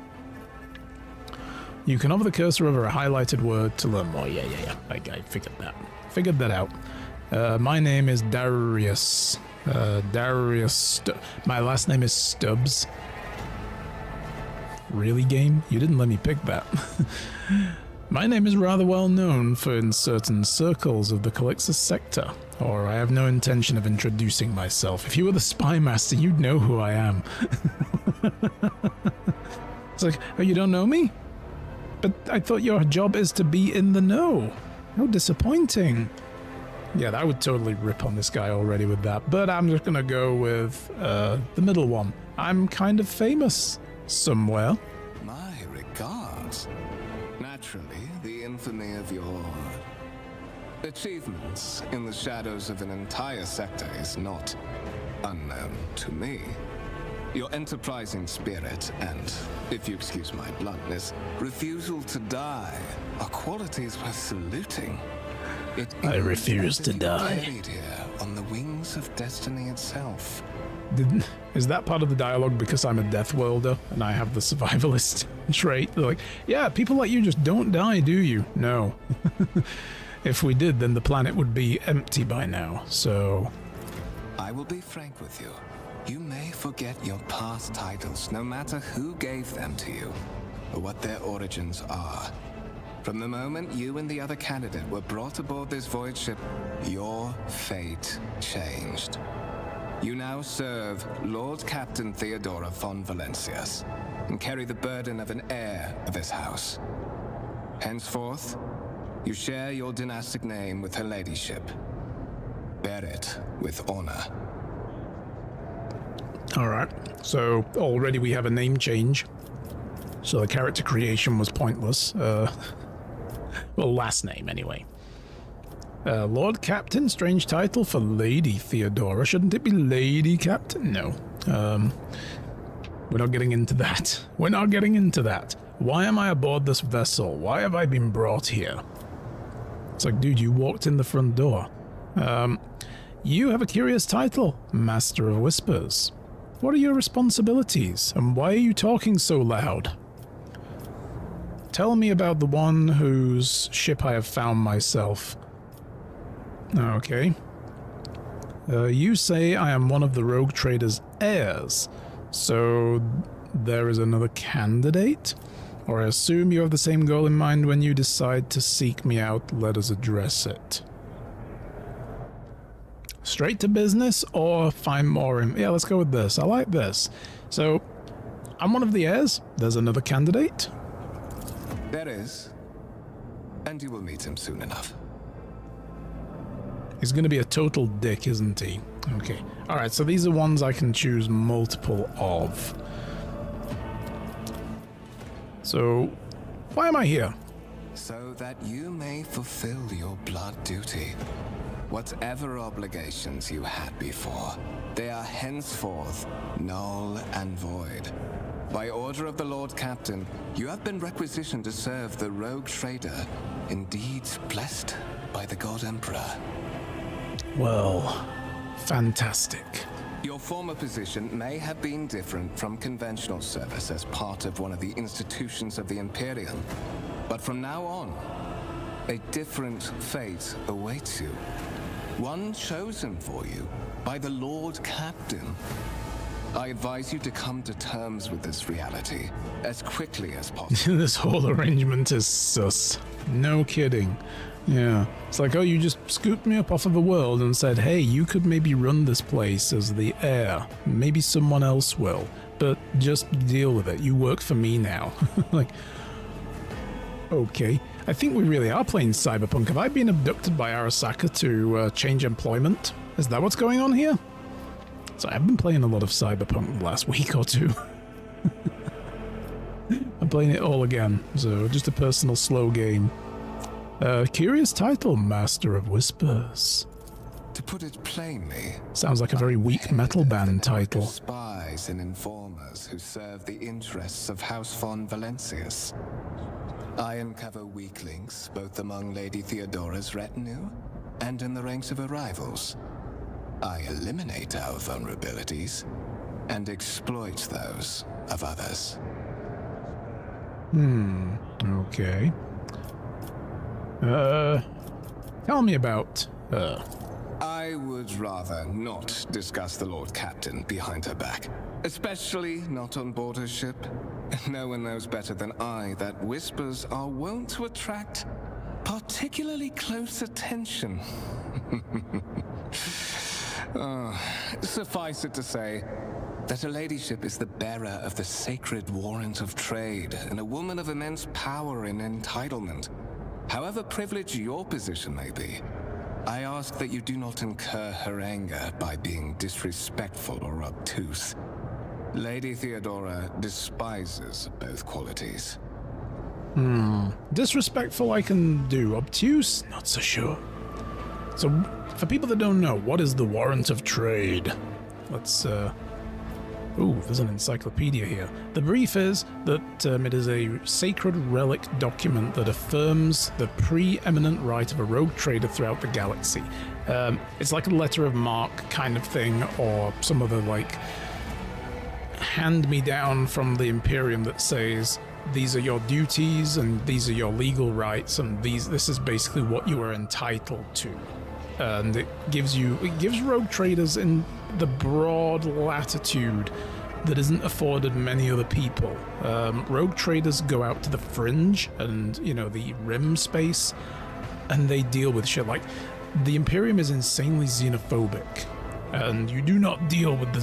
You can hover the cursor over a highlighted word to learn more. Yeah. I figured that. Figured that out. My name is Darius. My last name is Stubbs. Really, game? You didn't let me pick that. My name is rather well known for in certain circles of the Calixus sector, or I have no intention of introducing myself. If you were the spy master, you'd know who I am. It's like, oh, you don't know me? But I thought your job is to be in the know. How disappointing. Yeah, I would totally rip on this guy already with that, but I'm just gonna go with the middle one. I'm kind of famous somewhere. My regards. Naturally, the infamy of your achievements in the shadows of an entire sector is not unknown to me. Your enterprising spirit and, if you excuse my bluntness, refusal to die are qualities worth saluting. I refuse to die. Buried here on the wings of destiny itself. Is that part of the dialogue because I'm a death worlder and I have the survivalist trait? They're like, yeah, people like you just don't die, do you? No. If we did, then the planet would be empty by now, so... I will be frank with you. You may forget your past titles, no matter who gave them to you, or what their origins are. From the moment you and the other candidate were brought aboard this void ship, your fate changed. You now serve Lord Captain Theodora von Valencius, and carry the burden of an heir of this house. Henceforth, you share your dynastic name with her ladyship. Bear it with honor. Alright, so already we have a name change. So the character creation was pointless. Well, last name anyway. Lord Captain, strange title for Lady Theodora. Shouldn't it be Lady Captain? No. We're not getting into that. We're not getting into that. Why am I aboard this vessel? Why have I been brought here? It's like, dude, you walked in the front door. You have a curious title, Master of Whispers. What are your responsibilities, and why are you talking so loud? Tell me about the one whose ship I have found myself. Okay. You say I am one of the rogue trader's heirs, so there is another candidate? Or I assume you have the same goal in mind when you decide to seek me out, let us address it. Straight to business or find more yeah, let's go with this. I like this. So, I'm one of the heirs. There's another candidate. There is. And you will meet him soon enough. He's gonna be a total dick, isn't he? Okay. Alright, so these are ones I can choose multiple of. So, why am I here? So that you may fulfill your blood duty. Whatever obligations you had before, they are henceforth null and void. By order of the Lord Captain, you have been requisitioned to serve the rogue trader, indeed blessed by the God Emperor. Well, fantastic. Your former position may have been different from conventional service as part of one of the institutions of the Imperium, but from now on, a different fate awaits you. One chosen for you by the Lord Captain. I advise you to come to terms with this reality as quickly as possible. This whole arrangement is sus. No kidding. Yeah. It's like, oh, you just scooped me up off of the world and said, hey, you could maybe run this place as the heir. Maybe someone else will. But just deal with it. You work for me now. Like, okay. I think we really are playing Cyberpunk. Have I been abducted by Arasaka to change employment? Is that what's going on here? So I've been playing a lot of Cyberpunk the last week or two. I'm playing it all again, so just a personal slow game. Curious title, Master of Whispers. To put it plainly, sounds like a very weak metal band title. Spies and informers who serve the interests of House von Valencius. I uncover weak links both among Lady Theodora's retinue and in the ranks of her rivals. I eliminate our vulnerabilities and exploit those of others. Okay. Tell me about her. I would rather not discuss the Lord Captain behind her back. Especially not on board her ship. No one knows better than I that whispers are wont to attract particularly close attention. Suffice it to say that her ladyship is the bearer of the sacred warrant of trade and a woman of immense power and entitlement. However privileged your position may be, I ask that you do not incur her anger by being disrespectful or obtuse. Lady Theodora despises both qualities. Disrespectful I can do. Obtuse? Not so sure. So, for people that don't know, what is the warrant of trade? Let's, Ooh, there's an encyclopedia here. The brief is that it is a sacred relic document that affirms the preeminent right of a rogue trader throughout the galaxy. It's like a letter of marque kind of thing, or some other, like, hand-me-down from the Imperium that says, these are your duties, and these are your legal rights, and this is basically what you are entitled to. And it gives rogue traders in the broad latitude that isn't afforded many other people. Rogue traders go out to the fringe and, the rim space, and they deal with shit like the Imperium is insanely xenophobic, and you do not deal with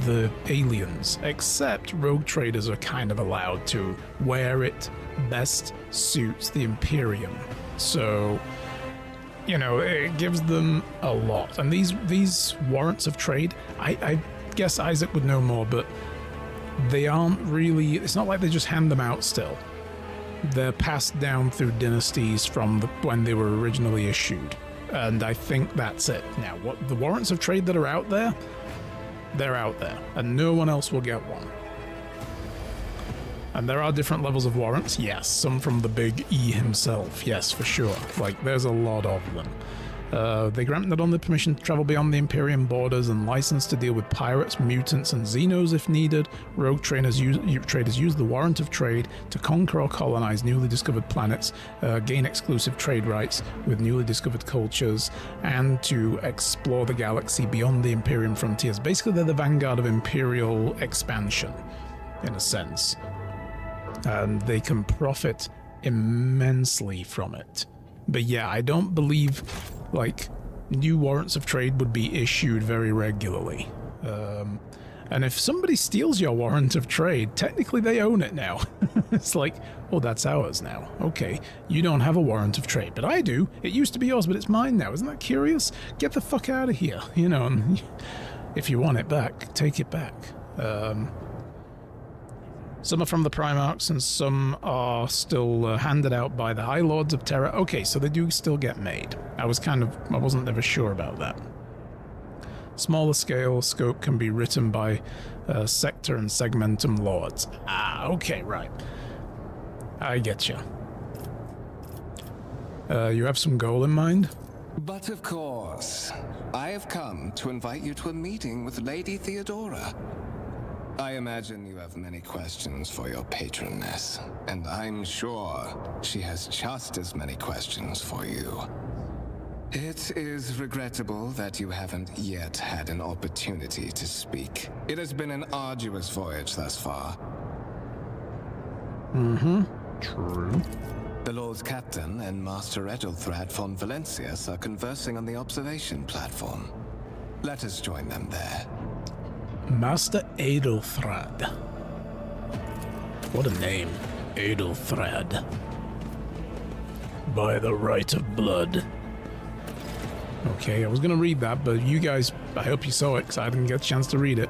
the aliens, except rogue traders are kind of allowed to, where it best suits the Imperium. So, it gives them a lot. And these warrants of trade, I guess Isaac would know more, but they aren't really, it's not like they just hand them out still. They're passed down through dynasties from when they were originally issued. And I think that's it. Now, what the warrants of trade that are out there, they're out there, and no one else will get one. And there are different levels of warrants, yes, some from the big E himself, yes, for sure. Like, there's a lot of them. They grant not only permission to travel beyond the Imperium borders and license to deal with pirates, mutants, and xenos if needed. Rogue traders use the warrant of trade to conquer or colonize newly discovered planets, gain exclusive trade rights with newly discovered cultures, and to explore the galaxy beyond the Imperium frontiers. Basically, they're the vanguard of Imperial expansion, in a sense. And they can profit immensely from it. But yeah, I don't believe, new warrants of trade would be issued very regularly. And if somebody steals your warrant of trade, technically they own it now. It's like, oh, that's ours now. Okay, you don't have a warrant of trade, but I do. It used to be yours, but it's mine now. Isn't that curious? Get the fuck out of here, and if you want it back, take it back. Some are from the Primarchs, and some are still handed out by the High Lords of Terra. Okay, so they do still get made. I wasn't ever sure about that. Smaller scale scope can be written by Sector and Segmentum Lords. Ah, okay, right. I get you. You have some goal in mind? But of course, I have come to invite you to a meeting with Lady Theodora. I imagine you have many questions for your patroness, and I'm sure she has just as many questions for you. It is regrettable that you haven't yet had an opportunity to speak. It has been an arduous voyage thus far. True. The Lord Captain and Master Edelthrad von Valencius are conversing on the observation platform. Let us join them there. Master Edelthrad. What a name. Edelthrad. By the right of blood. Okay, I was going to read that, but you guys, I hope you saw it, because I didn't get a chance to read it.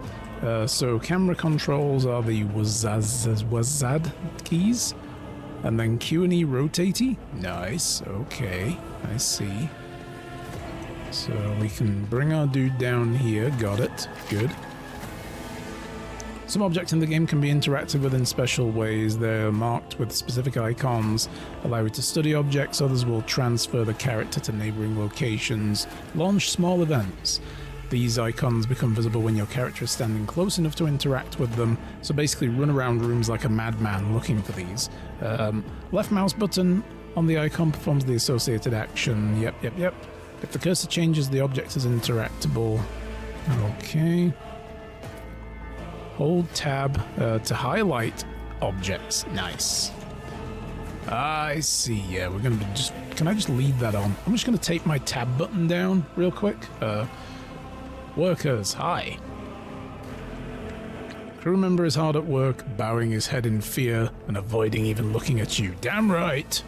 So camera controls are the Wazad keys, and then Q and E rotatey. Nice, okay, I see. So we can bring our dude down here, got it, good. Some objects in the game can be interacted with in special ways. They're marked with specific icons, allow you to study objects. Others will transfer the character to neighboring locations, launch small events. These icons become visible when your character is standing close enough to interact with them. So basically run around rooms like a madman looking for these. Left mouse button on the icon performs the associated action. Yep. If the cursor changes, the object is interactable. Okay. Hold tab to highlight objects. Nice. I see. Yeah, we're gonna be just... Can I just leave that on? I'm just gonna tape my tab button down real quick. Workers, hi. Crew member is hard at work, bowing his head in fear and avoiding even looking at you. Damn right.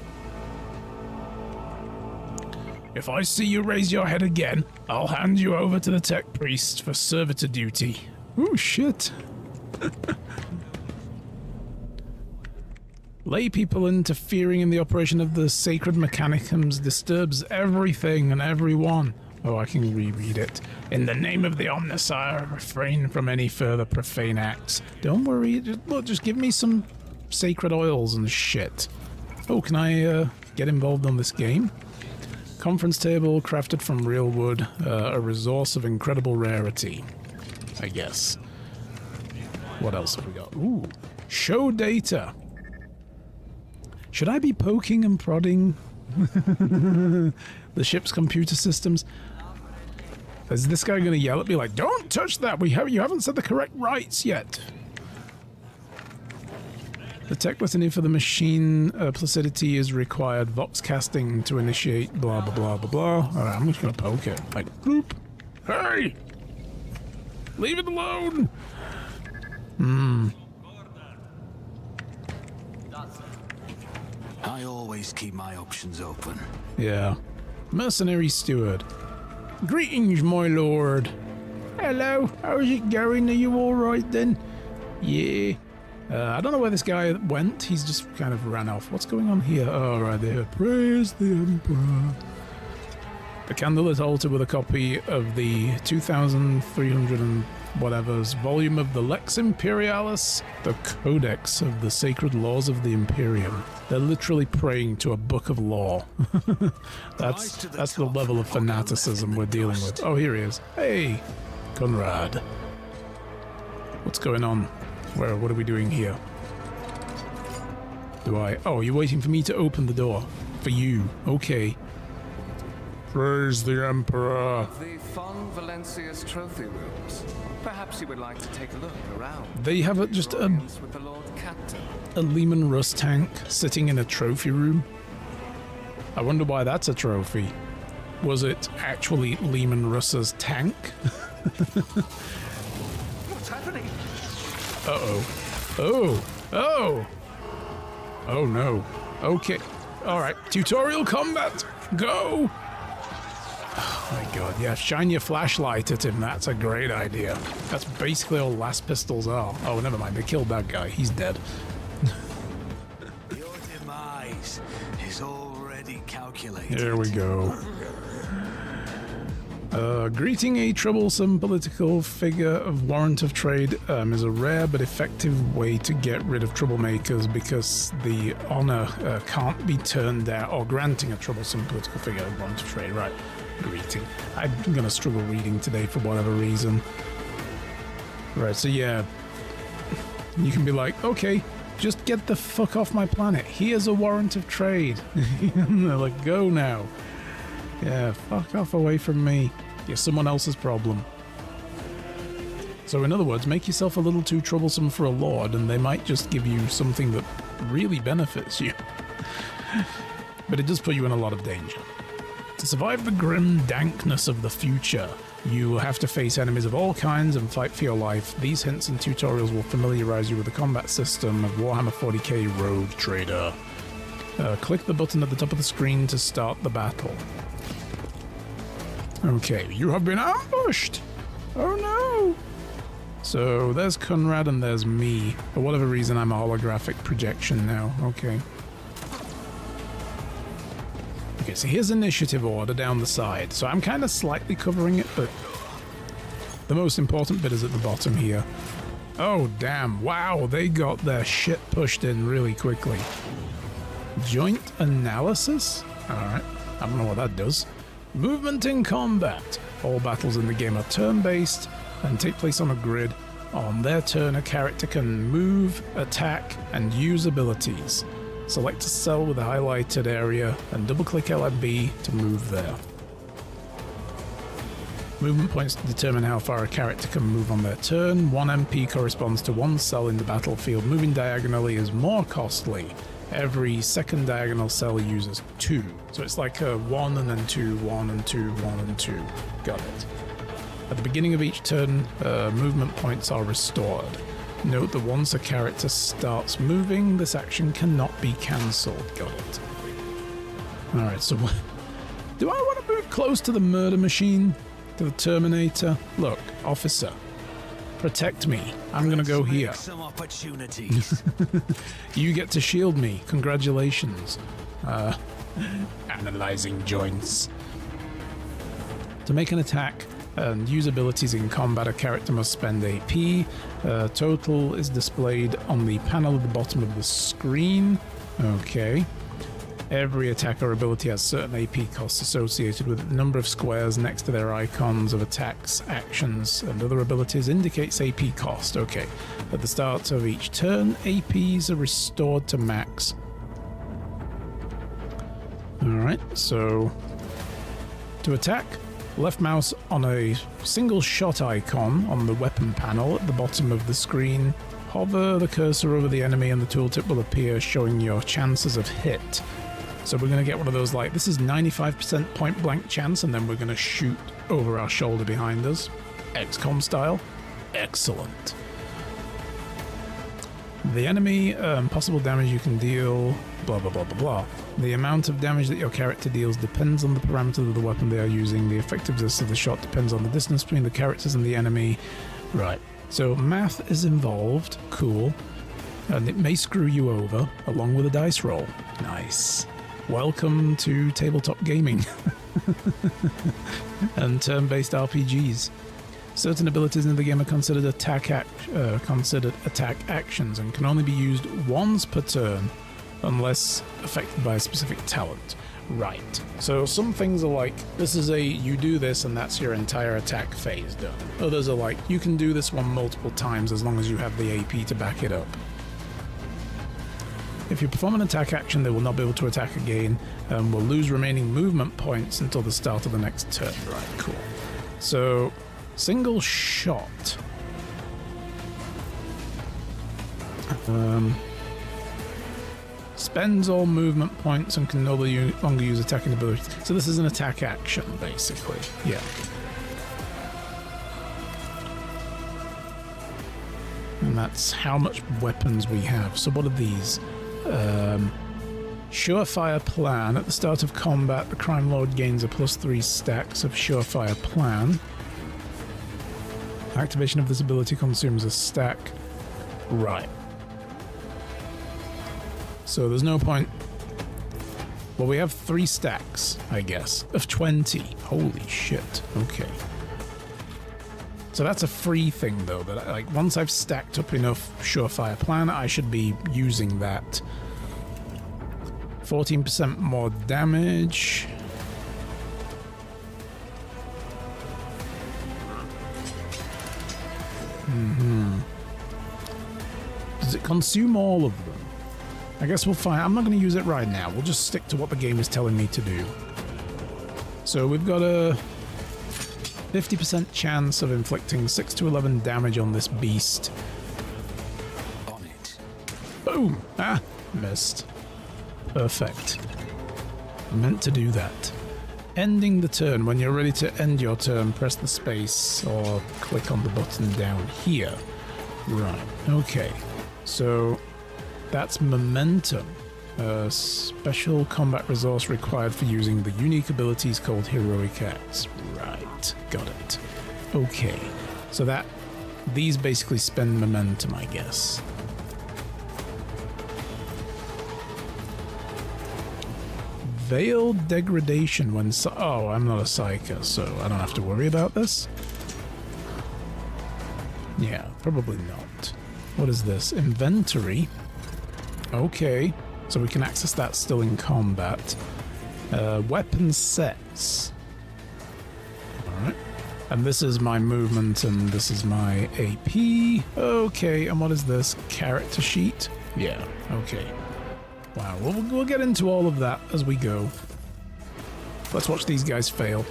If I see you raise your head again, I'll hand you over to the tech priest for servitor duty. Ooh, shit. Lay people interfering in the operation of the sacred mechanicums disturbs everything and everyone. Oh, I can reread it. In the name of the Omnissiah, refrain from any further profane acts. Don't worry, just give me some sacred oils and shit. Oh, can I get involved on this game? Conference table crafted from real wood, a resource of incredible rarity, I guess. What else have we got? Ooh, show data. Should I be poking and prodding the ship's computer systems? Is this guy going to yell at me like, "Don't touch that! You haven't said the correct rights yet." The tech litany for the machine placidity is required. Vox casting to initiate. Blah blah blah blah blah. All right, I'm just going to poke it. Like, bloop. Hey, leave it alone. I always keep my options open. Yeah. Mercenary steward. Greetings, my lord. Hello, how's it going? Are you alright then? Yeah. I don't know where this guy went. He's just kind of ran off. What's going on here? Oh, right there. Praise the Emperor. The candlelit altar with a copy of the 2,300 and whatever's volume of the Lex Imperialis, the Codex of the Sacred Laws of the Imperium. They're literally praying to a book of law. That's the level of fanaticism we're dealing with. Oh, here he is. Hey, Conrad. What's going on? What are we doing here? Oh, you're waiting for me to open the door. For you. Okay. Praise the Emperor. The Von Valencia's trophy rooms. Perhaps you would like to take a look around. They have with the Lord Captain. A Lehman Russ tank sitting in a trophy room. I wonder why that's a trophy. Was it actually Lehman Russ's tank? What's happening? Oh no. Okay. Alright. Tutorial combat. Go! Oh my god, yeah, shine your flashlight at him, that's a great idea. That's basically all Last Pistols are. Oh, never mind, they killed that guy, he's dead. Your demise is already calculated. Here we go. Greeting a troublesome political figure of warrant of trade is a rare but effective way to get rid of troublemakers because the honor can't be turned down, or granting a troublesome political figure of warrant of trade, right. Greeting. I'm gonna struggle reading today for whatever reason. Right, so yeah. You can be like, okay, just get the fuck off my planet. Here's a warrant of trade. And they're like, go now. Yeah, fuck off away from me. You're someone else's problem. So in other words, make yourself a little too troublesome for a lord and they might just give you something that really benefits you. But it does put you in a lot of danger. To survive the grim dankness of the future, you will have to face enemies of all kinds and fight for your life. These hints and tutorials will familiarize you with the combat system of Warhammer 40k Rogue Trader. Click the button at the top of the screen to start the battle. Okay, you have been ambushed! Oh no! So there's Conrad and there's me. For whatever reason, I'm a holographic projection now. Okay. Okay, so here's initiative order down the side. So I'm kind of slightly covering it, but the most important bit is at the bottom here. Oh, damn. Wow, they got their shit pushed in really quickly. Joint analysis? Alright, I don't know what that does. Movement in combat. All battles in the game are turn-based and take place on a grid. On their turn, a character can move, attack, and use abilities. Select a cell with a highlighted area and double-click LB to move there. Movement points determine how far a character can move on their turn. 1 MP corresponds to 1 cell in the battlefield. Moving diagonally is more costly. Every second diagonal cell uses 2. So it's like a 1 and then 2, 1 and 2, 1 and 2. Got it. At the beginning of each turn, movement points are restored. Note that once a character starts moving, this action cannot be cancelled. Got it. Alright, so do I want to move close to the murder machine? To the Terminator? Look, officer. Protect me. I'm gonna go here. Some opportunities. You get to shield me. Congratulations. Analyzing joints. To make an attack and use abilities in combat, a character must spend AP. Total is displayed on the panel at the bottom of the screen. Okay. Every attack or ability has certain AP costs associated with it. The number of squares next to their icons of attacks, actions, and other abilities indicates AP cost. Okay. At the start of each turn, APs are restored to max. Alright, so to attack, left mouse on a single shot icon on the weapon panel at the bottom of the screen. Hover the cursor over the enemy and the tooltip will appear showing your chances of hit. So we're going to get one of those like, this is 95% point blank chance, and then we're going to shoot over our shoulder behind us. XCOM style. Excellent. The enemy, possible damage you can deal, blah blah blah blah blah. The amount of damage that your character deals depends on the parameters of the weapon they are using. The effectiveness of the shot depends on the distance between the characters and the enemy. Right. So math is involved. Cool. And it may screw you over, along with a dice roll. Nice. Welcome to tabletop gaming and turn-based RPGs. Certain abilities in the game are considered attack actions and can only be used once per turn unless affected by a specific talent. Right. So some things are like, this is you do this and that's your entire attack phase done. Others are like, you can do this one multiple times as long as you have the AP to back it up. If you perform an attack action, they will not be able to attack again and will lose remaining movement points until the start of the next turn. Right, cool. So, single shot. Spends all movement points and can no longer use attacking abilities. So this is an attack action, basically. Yeah. And that's how much weapons we have. So what are these? Surefire Plan. At the start of combat, the Crime Lord gains a +3 stacks of Surefire Plan. Activation of this ability consumes a stack. Right. So there's no point. Well, we have 3 stacks, I guess, of 20. Holy shit. Okay. So that's a free thing, though, that like once I've stacked up enough Surefire Plan, I should be using that. 14% more damage. Does it consume all of them? I guess we'll find. I'm not going to use it right now. We'll just stick to what the game is telling me to do. So we've got a 50% chance of inflicting 6 to 11 damage on this beast. On it. Boom! Ah, missed. Perfect. Meant to do that. Ending the turn. When you're ready to end your turn, press the space or click on the button down here. Right. Okay. So that's momentum. A special combat resource required for using the unique abilities called heroic acts. Right. Got it. Okay. So these basically spend momentum, I guess. Veiled degradation when oh, I'm not a psyker, so I don't have to worry about this. Yeah, probably not. What is this? Inventory. Okay, so we can access that still in combat. Weapon sets. Alright. And this is my movement, and this is my AP. Okay, and what is this? Character sheet? Yeah, okay. Wow, we'll get into all of that as we go. Let's watch these guys fail.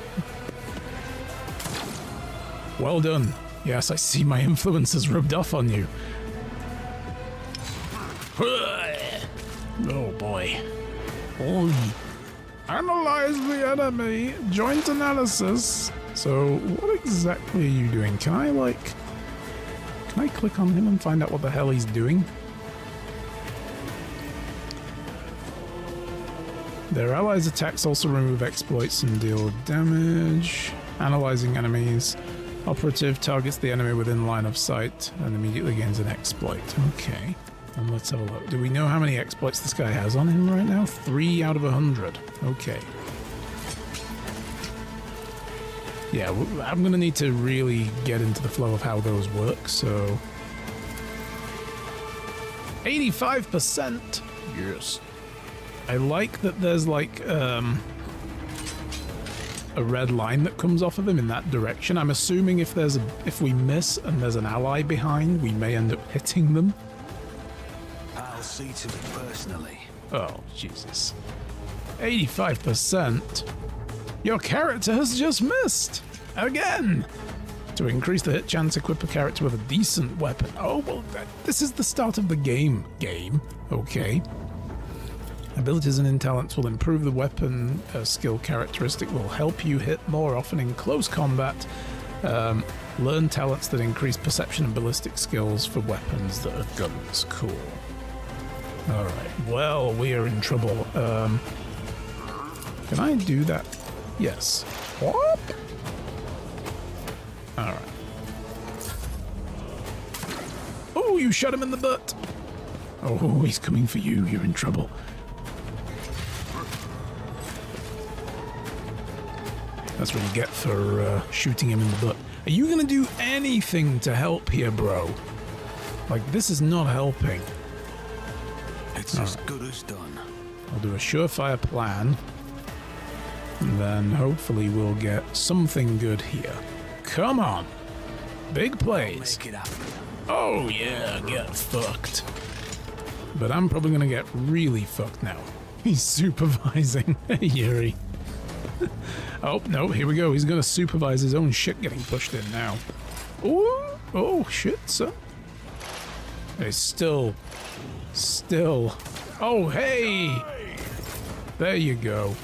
Well done. Yes, I see my influence has rubbed off on you. Oh boy. Holy. Analyze the enemy. Joint analysis. So, what exactly are you doing? Can I click on him and find out what the hell he's doing? Their allies' attacks also remove exploits and deal damage. Analyzing enemies. Operative targets the enemy within line of sight and immediately gains an exploit. Okay. And let's have a look. Do we know how many exploits this guy has on him right now? 3 out of 100. Okay. Yeah, I'm going to need to really get into the flow of how those work, so... 85%! Yes. I like that there's like a red line that comes off of him in that direction. I'm assuming if we miss and there's an ally behind, we may end up hitting them. I'll see to it personally. Oh, Jesus. 85%? Your character has just missed! Again! To increase the hit chance, equip a character with a decent weapon. Oh, well, this is the start of the game. Okay. Abilities and talents will improve the weapon. A skill characteristic will help you hit more often in close combat. Learn talents that increase perception and ballistic skills for weapons that are guns. Cool. Alright, well, we are in trouble. Can I do that? Yes. What? Alright. Oh, you shot him in the butt! Oh, he's coming for you. You're in trouble. That's what you get for shooting him in the butt. Are you gonna do anything to help here, bro? Like, this is not helping. It's as good as done. I'll do a surefire plan. And then hopefully we'll get something good here. Come on. Big plays. Make it happen. Oh yeah, get fucked. But I'm probably gonna get really fucked now. He's supervising. Hey, Yuri. Oh, no, here we go. He's gonna supervise his own shit getting pushed in now. Ooh, oh, shit, son. It's still. Oh, hey! There you go.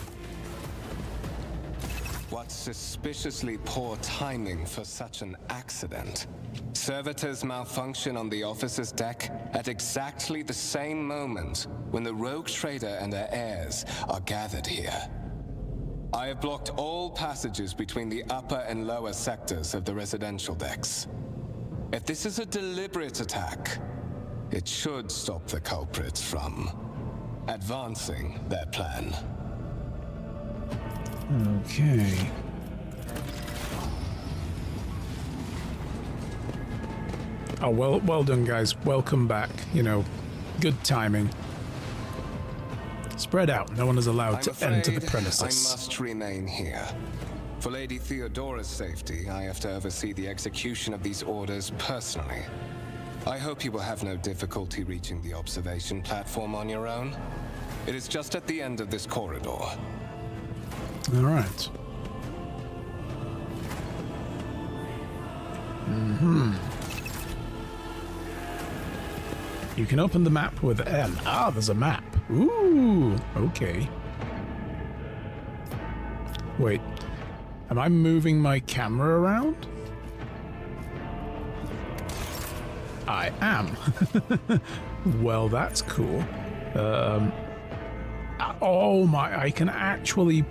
What suspiciously poor timing for such an accident. Servitors malfunction on the officer's deck at exactly the same moment when the rogue trader and her heirs are gathered here. I have blocked all passages between the upper and lower sectors of the residential decks. If this is a deliberate attack, it should stop the culprits from advancing their plan. Okay. Oh, well done, guys. Welcome back. You know, good timing. Spread out. No one is allowed to enter the premises. I must remain here. For Lady Theodora's safety, I have to oversee the execution of these orders personally. I hope you will have no difficulty reaching the observation platform on your own. It is just at the end of this corridor. All right. You can open the map with M. Ah, there's a map. Ooh, okay. Wait, am I moving my camera around? I am. Well, that's cool. Oh my, I can actually...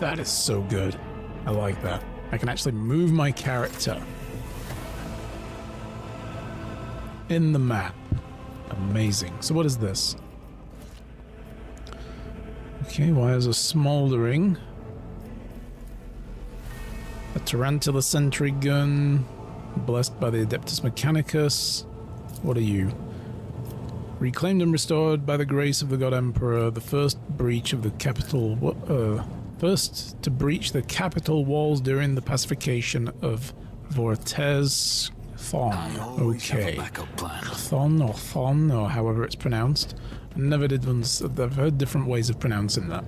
That is so good. I like that. I can actually move my character in the map. Amazing. So what is this? Okay, wires are smoldering. A Tarantula sentry gun. Blessed by the Adeptus Mechanicus. What are you? Reclaimed and restored by the grace of the God Emperor. The first breach of the capital. What? First to breach the capital walls during the pacification of Vortez Thon. Okay. Thon or Thon or however it's pronounced. I've heard different ways of pronouncing that.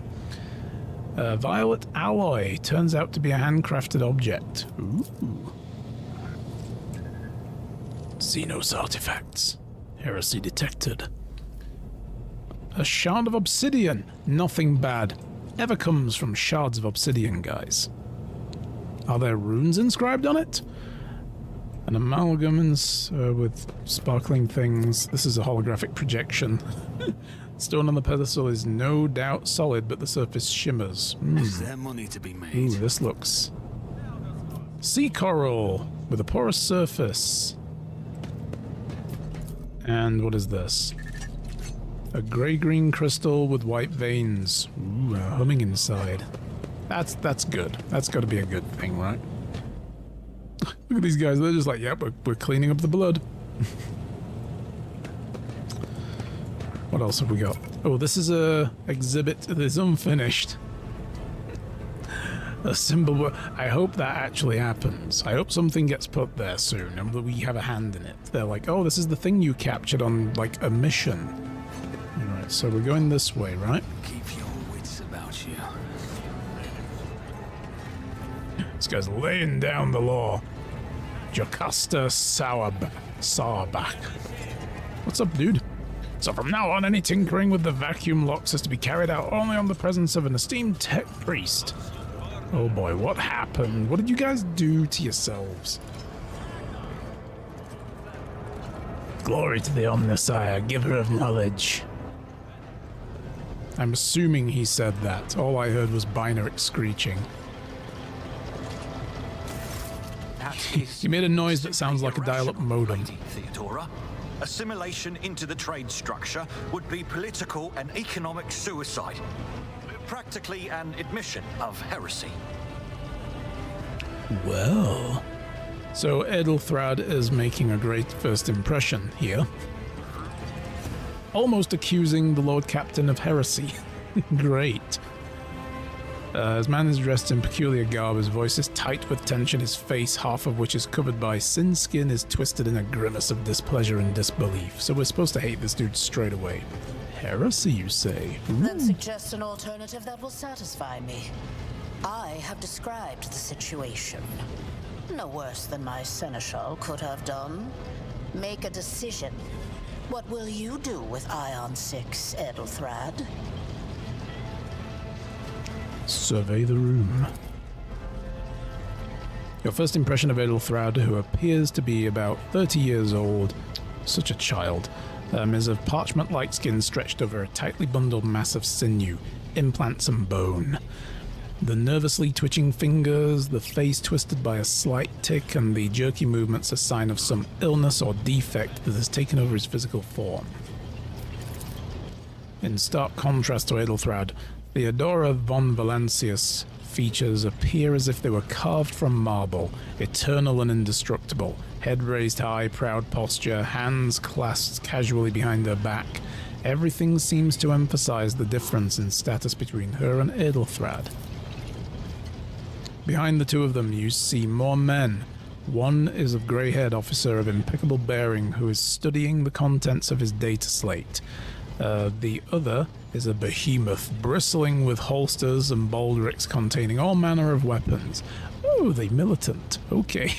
Violet alloy turns out to be a handcrafted object. Ooh. Xenos artifacts. Heresy detected. A shard of obsidian. Nothing bad ever comes from shards of obsidian, guys. Are there runes inscribed on it? An amalgam with sparkling things. This is a holographic projection. Stone on the pedestal is no doubt solid, but the surface shimmers. Is there money to be made? Ooh, this looks... Sea coral with a porous surface. And what is this? A grey-green crystal with white veins. Ooh, humming inside. That's good. That's got to be a good thing, right? Look at these guys. They're just like, yep, we're cleaning up the blood. What else have we got? Oh, this is a exhibit that is unfinished. A symbol. I hope that actually happens. I hope something gets put there soon and that we have a hand in it. They're like, oh, this is the thing you captured on, like, a mission. Alright, so we're going this way, right? Keep your wits about you. This guy's laying down the law. Jocasta Sauerbach. What's up, dude? So from now on, any tinkering with the vacuum locks is to be carried out only on the presence of an esteemed tech priest. Oh boy, what happened? What did you guys do to yourselves? Glory to the Omnissiah, giver of knowledge. I'm assuming he said that. All I heard was binary screeching. He made a noise that sounds like a dial-up modem. Theodora. Assimilation into the trade structure would be political and economic suicide. Practically an admission of heresy. Well... So Edelthrad is making a great first impression here. Almost accusing the Lord Captain of heresy. Great. His man is dressed in peculiar garb, his voice is tight with tension, his face, half of which is covered by sin skin, is twisted in a grimace of displeasure and disbelief. So we're supposed to hate this dude straight away. Heresy, you say? Then suggest an alternative that will satisfy me. I have described the situation. No worse than my seneschal could have done. Make a decision. What will you do with Ion 6, Edelthrad? Survey the room. Your first impression of Edelthrad, who appears to be about 30 years old, such a child, is of parchment-like skin stretched over a tightly bundled mass of sinew, implants and bone. The nervously twitching fingers, the face twisted by a slight tic, and the jerky movements a sign of some illness or defect that has taken over his physical form. In stark contrast to Edelthrad, Theodora von Valancius features appear as if they were carved from marble, eternal and indestructible, head raised high, proud posture, hands clasped casually behind her back. Everything seems to emphasize the difference in status between her and Edelthrad. Behind the two of them you see more men. One is a grey-haired officer of impeccable bearing who is studying the contents of his data slate. The other is a behemoth bristling with holsters and baldricks containing all manner of weapons. Oh, they militant. Okay.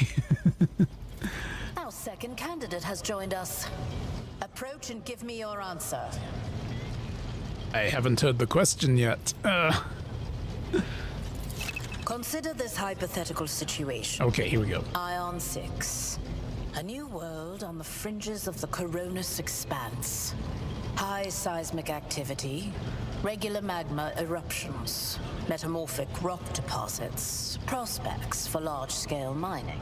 Our second candidate has joined us. Approach and give me your answer. I haven't heard the question yet. Consider this hypothetical situation. Okay, here we go. Ion 6. A new world on the fringes of the Coronis expanse. High seismic activity, regular magma eruptions, metamorphic rock deposits, prospects for large-scale mining.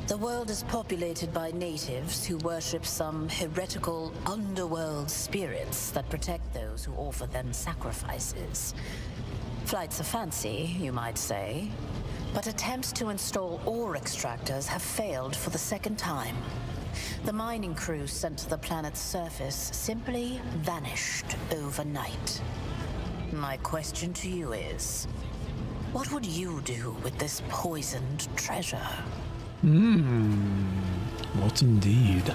The world is populated by natives who worship some heretical underworld spirits that protect those who offer them sacrifices. Flights of fancy, you might say, but attempts to install ore extractors have failed for the second time. The mining crew sent to the planet's surface simply vanished overnight. My question to you is, What would you do with this poisoned treasure? What indeed?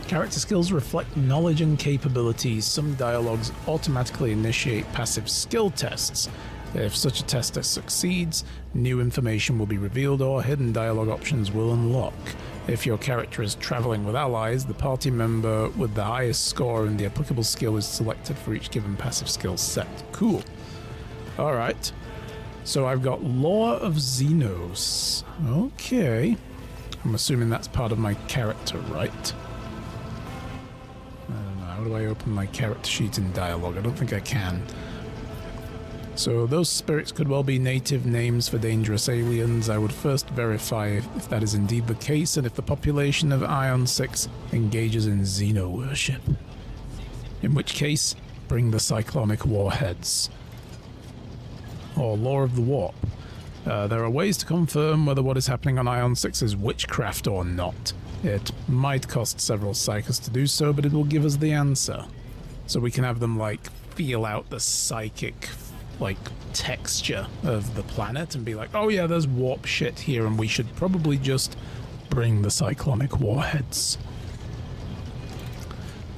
Character skills reflect knowledge and capabilities. Some dialogues automatically initiate passive skill tests. If such a test succeeds, new information will be revealed or hidden dialogue options will unlock. If your character is traveling with allies, the party member with the highest score in the applicable skill is selected for each given passive skill set. Cool. Alright. So I've got Lore of Xenos. Okay. I'm assuming that's part of my character, right? I don't know. How do I open my character sheet in dialogue? I don't think I can. So those spirits could well be native names for dangerous aliens. I would first verify if that is indeed the case and if the population of Ion 6 engages in Xeno worship. In which case, bring the cyclonic warheads. Or Lore of the Warp. There are ways to confirm whether what is happening on Ion 6 is witchcraft or not. It might cost several psychers to do so, but it will give us the answer. So we can have them, like, feel out the psychic, like, texture of the planet and be like, oh yeah, there's warp shit here and we should probably just bring the cyclonic warheads.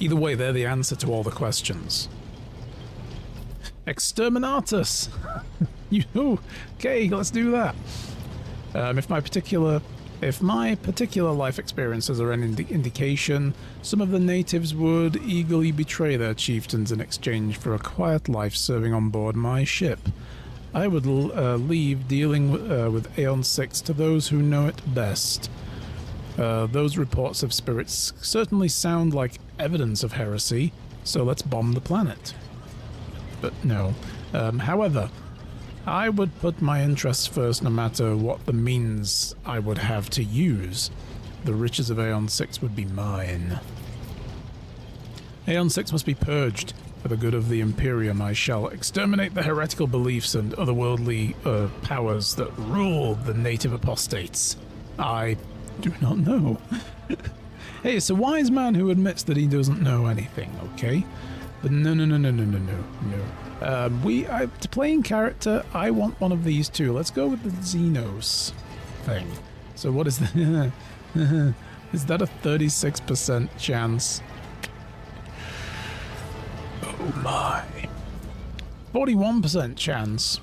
Either way, they're the answer to all the questions. Exterminatus! Okay, let's do that. If my particular life experiences are any indication, some of the natives would eagerly betray their chieftains in exchange for a quiet life serving on board my ship. I would leave dealing with Aeon 6 to those who know it best. Those reports of spirits certainly sound like evidence of heresy, so let's bomb the planet. But no. However, I would put my interests first no matter what the means I would have to use. The riches of Aeon 6 would be mine. Aeon 6 must be purged. For the good of the Imperium, I shall exterminate the heretical beliefs and otherworldly powers that rule the native apostates. I do not know. Hey, it's a wise man who admits that he doesn't know anything, okay? But no. To play in character, I want one of these two. Let's go with the Xenos thing. So what is that? Is that a 36% chance? Oh my. 41% chance.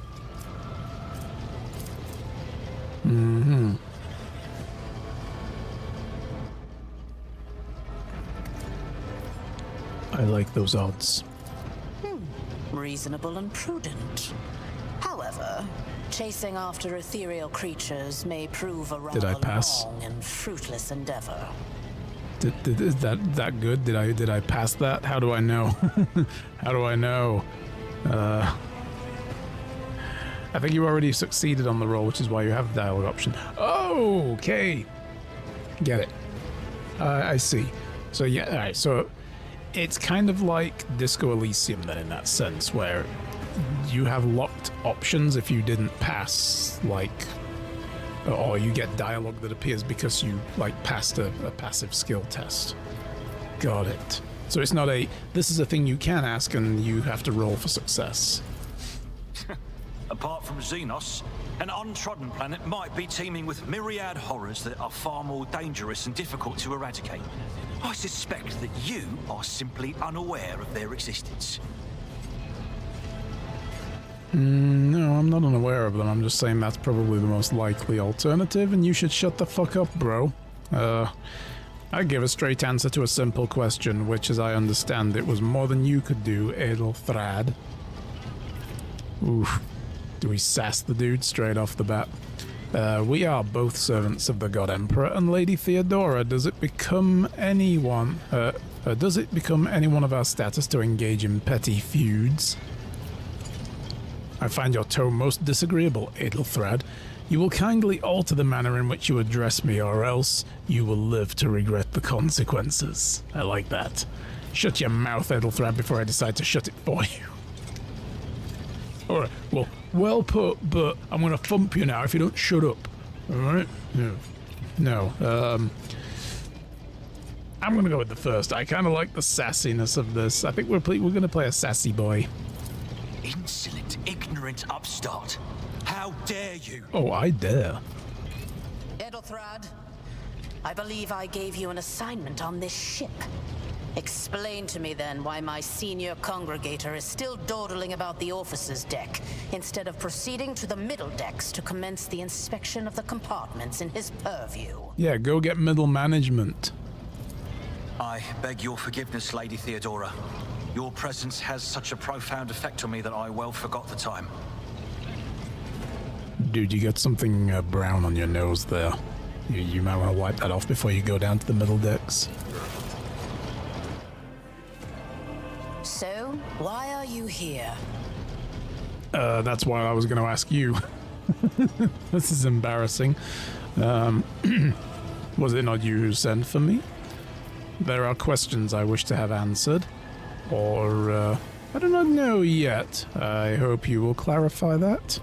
I like those odds. Reasonable and prudent. However, chasing after ethereal creatures may prove a rather long and fruitless endeavor. Is that good? Did I pass that? How do I know? How do I know? I think you already succeeded on the roll, which is why you have the dialogue option. Oh, okay. Get it. I see. So yeah, alright, so it's kind of like Disco Elysium then in that sense, where you have locked options if you didn't pass, like, or you get dialogue that appears because you, like, passed a passive skill test. Got it. So it's not this is a thing you can ask and you have to roll for success. Apart from Xenos, an untrodden planet might be teeming with myriad horrors that are far more dangerous and difficult to eradicate. I suspect that you are simply unaware of their existence. No, I'm not unaware of them. I'm just saying that's probably the most likely alternative, and you should shut the fuck up, bro. I give a straight answer to a simple question, which, as I understand it, was more than you could do, Edelthrad. Oof. Do we sass the dude straight off the bat? We are both servants of the God Emperor and Lady Theodora. Does it become anyone of our status to engage in petty feuds? I find your tone most disagreeable, Edelthrad. You will kindly alter the manner in which you address me, or else you will live to regret the consequences. I like that. Shut your mouth, Edelthrad, before I decide to shut it for you. Alright, well put, but I'm gonna thump you now if you don't shut up. Alright? No. I'm gonna go with the first. I kinda like the sassiness of this. I think we're gonna play a sassy boy. Insolent, ignorant upstart. How How dare you? Oh, I dare. Edelthrad, I believe I gave you an assignment on this ship. Explain to me then why my senior congregator is still dawdling about the officers' deck, instead of proceeding to the middle decks to commence the inspection of the compartments in his purview. Yeah, go get middle management. I beg your forgiveness, Lady Theodora. Your presence has such a profound effect on me that I well forgot the time. Dude, you got something brown on your nose there. You might want to wipe that off before you go down to the middle decks. So, why are you here? That's why I was going to ask you. This is embarrassing. Was it not you who sent for me? There are questions I wish to have answered. Or, I do not know yet. I hope you will clarify that.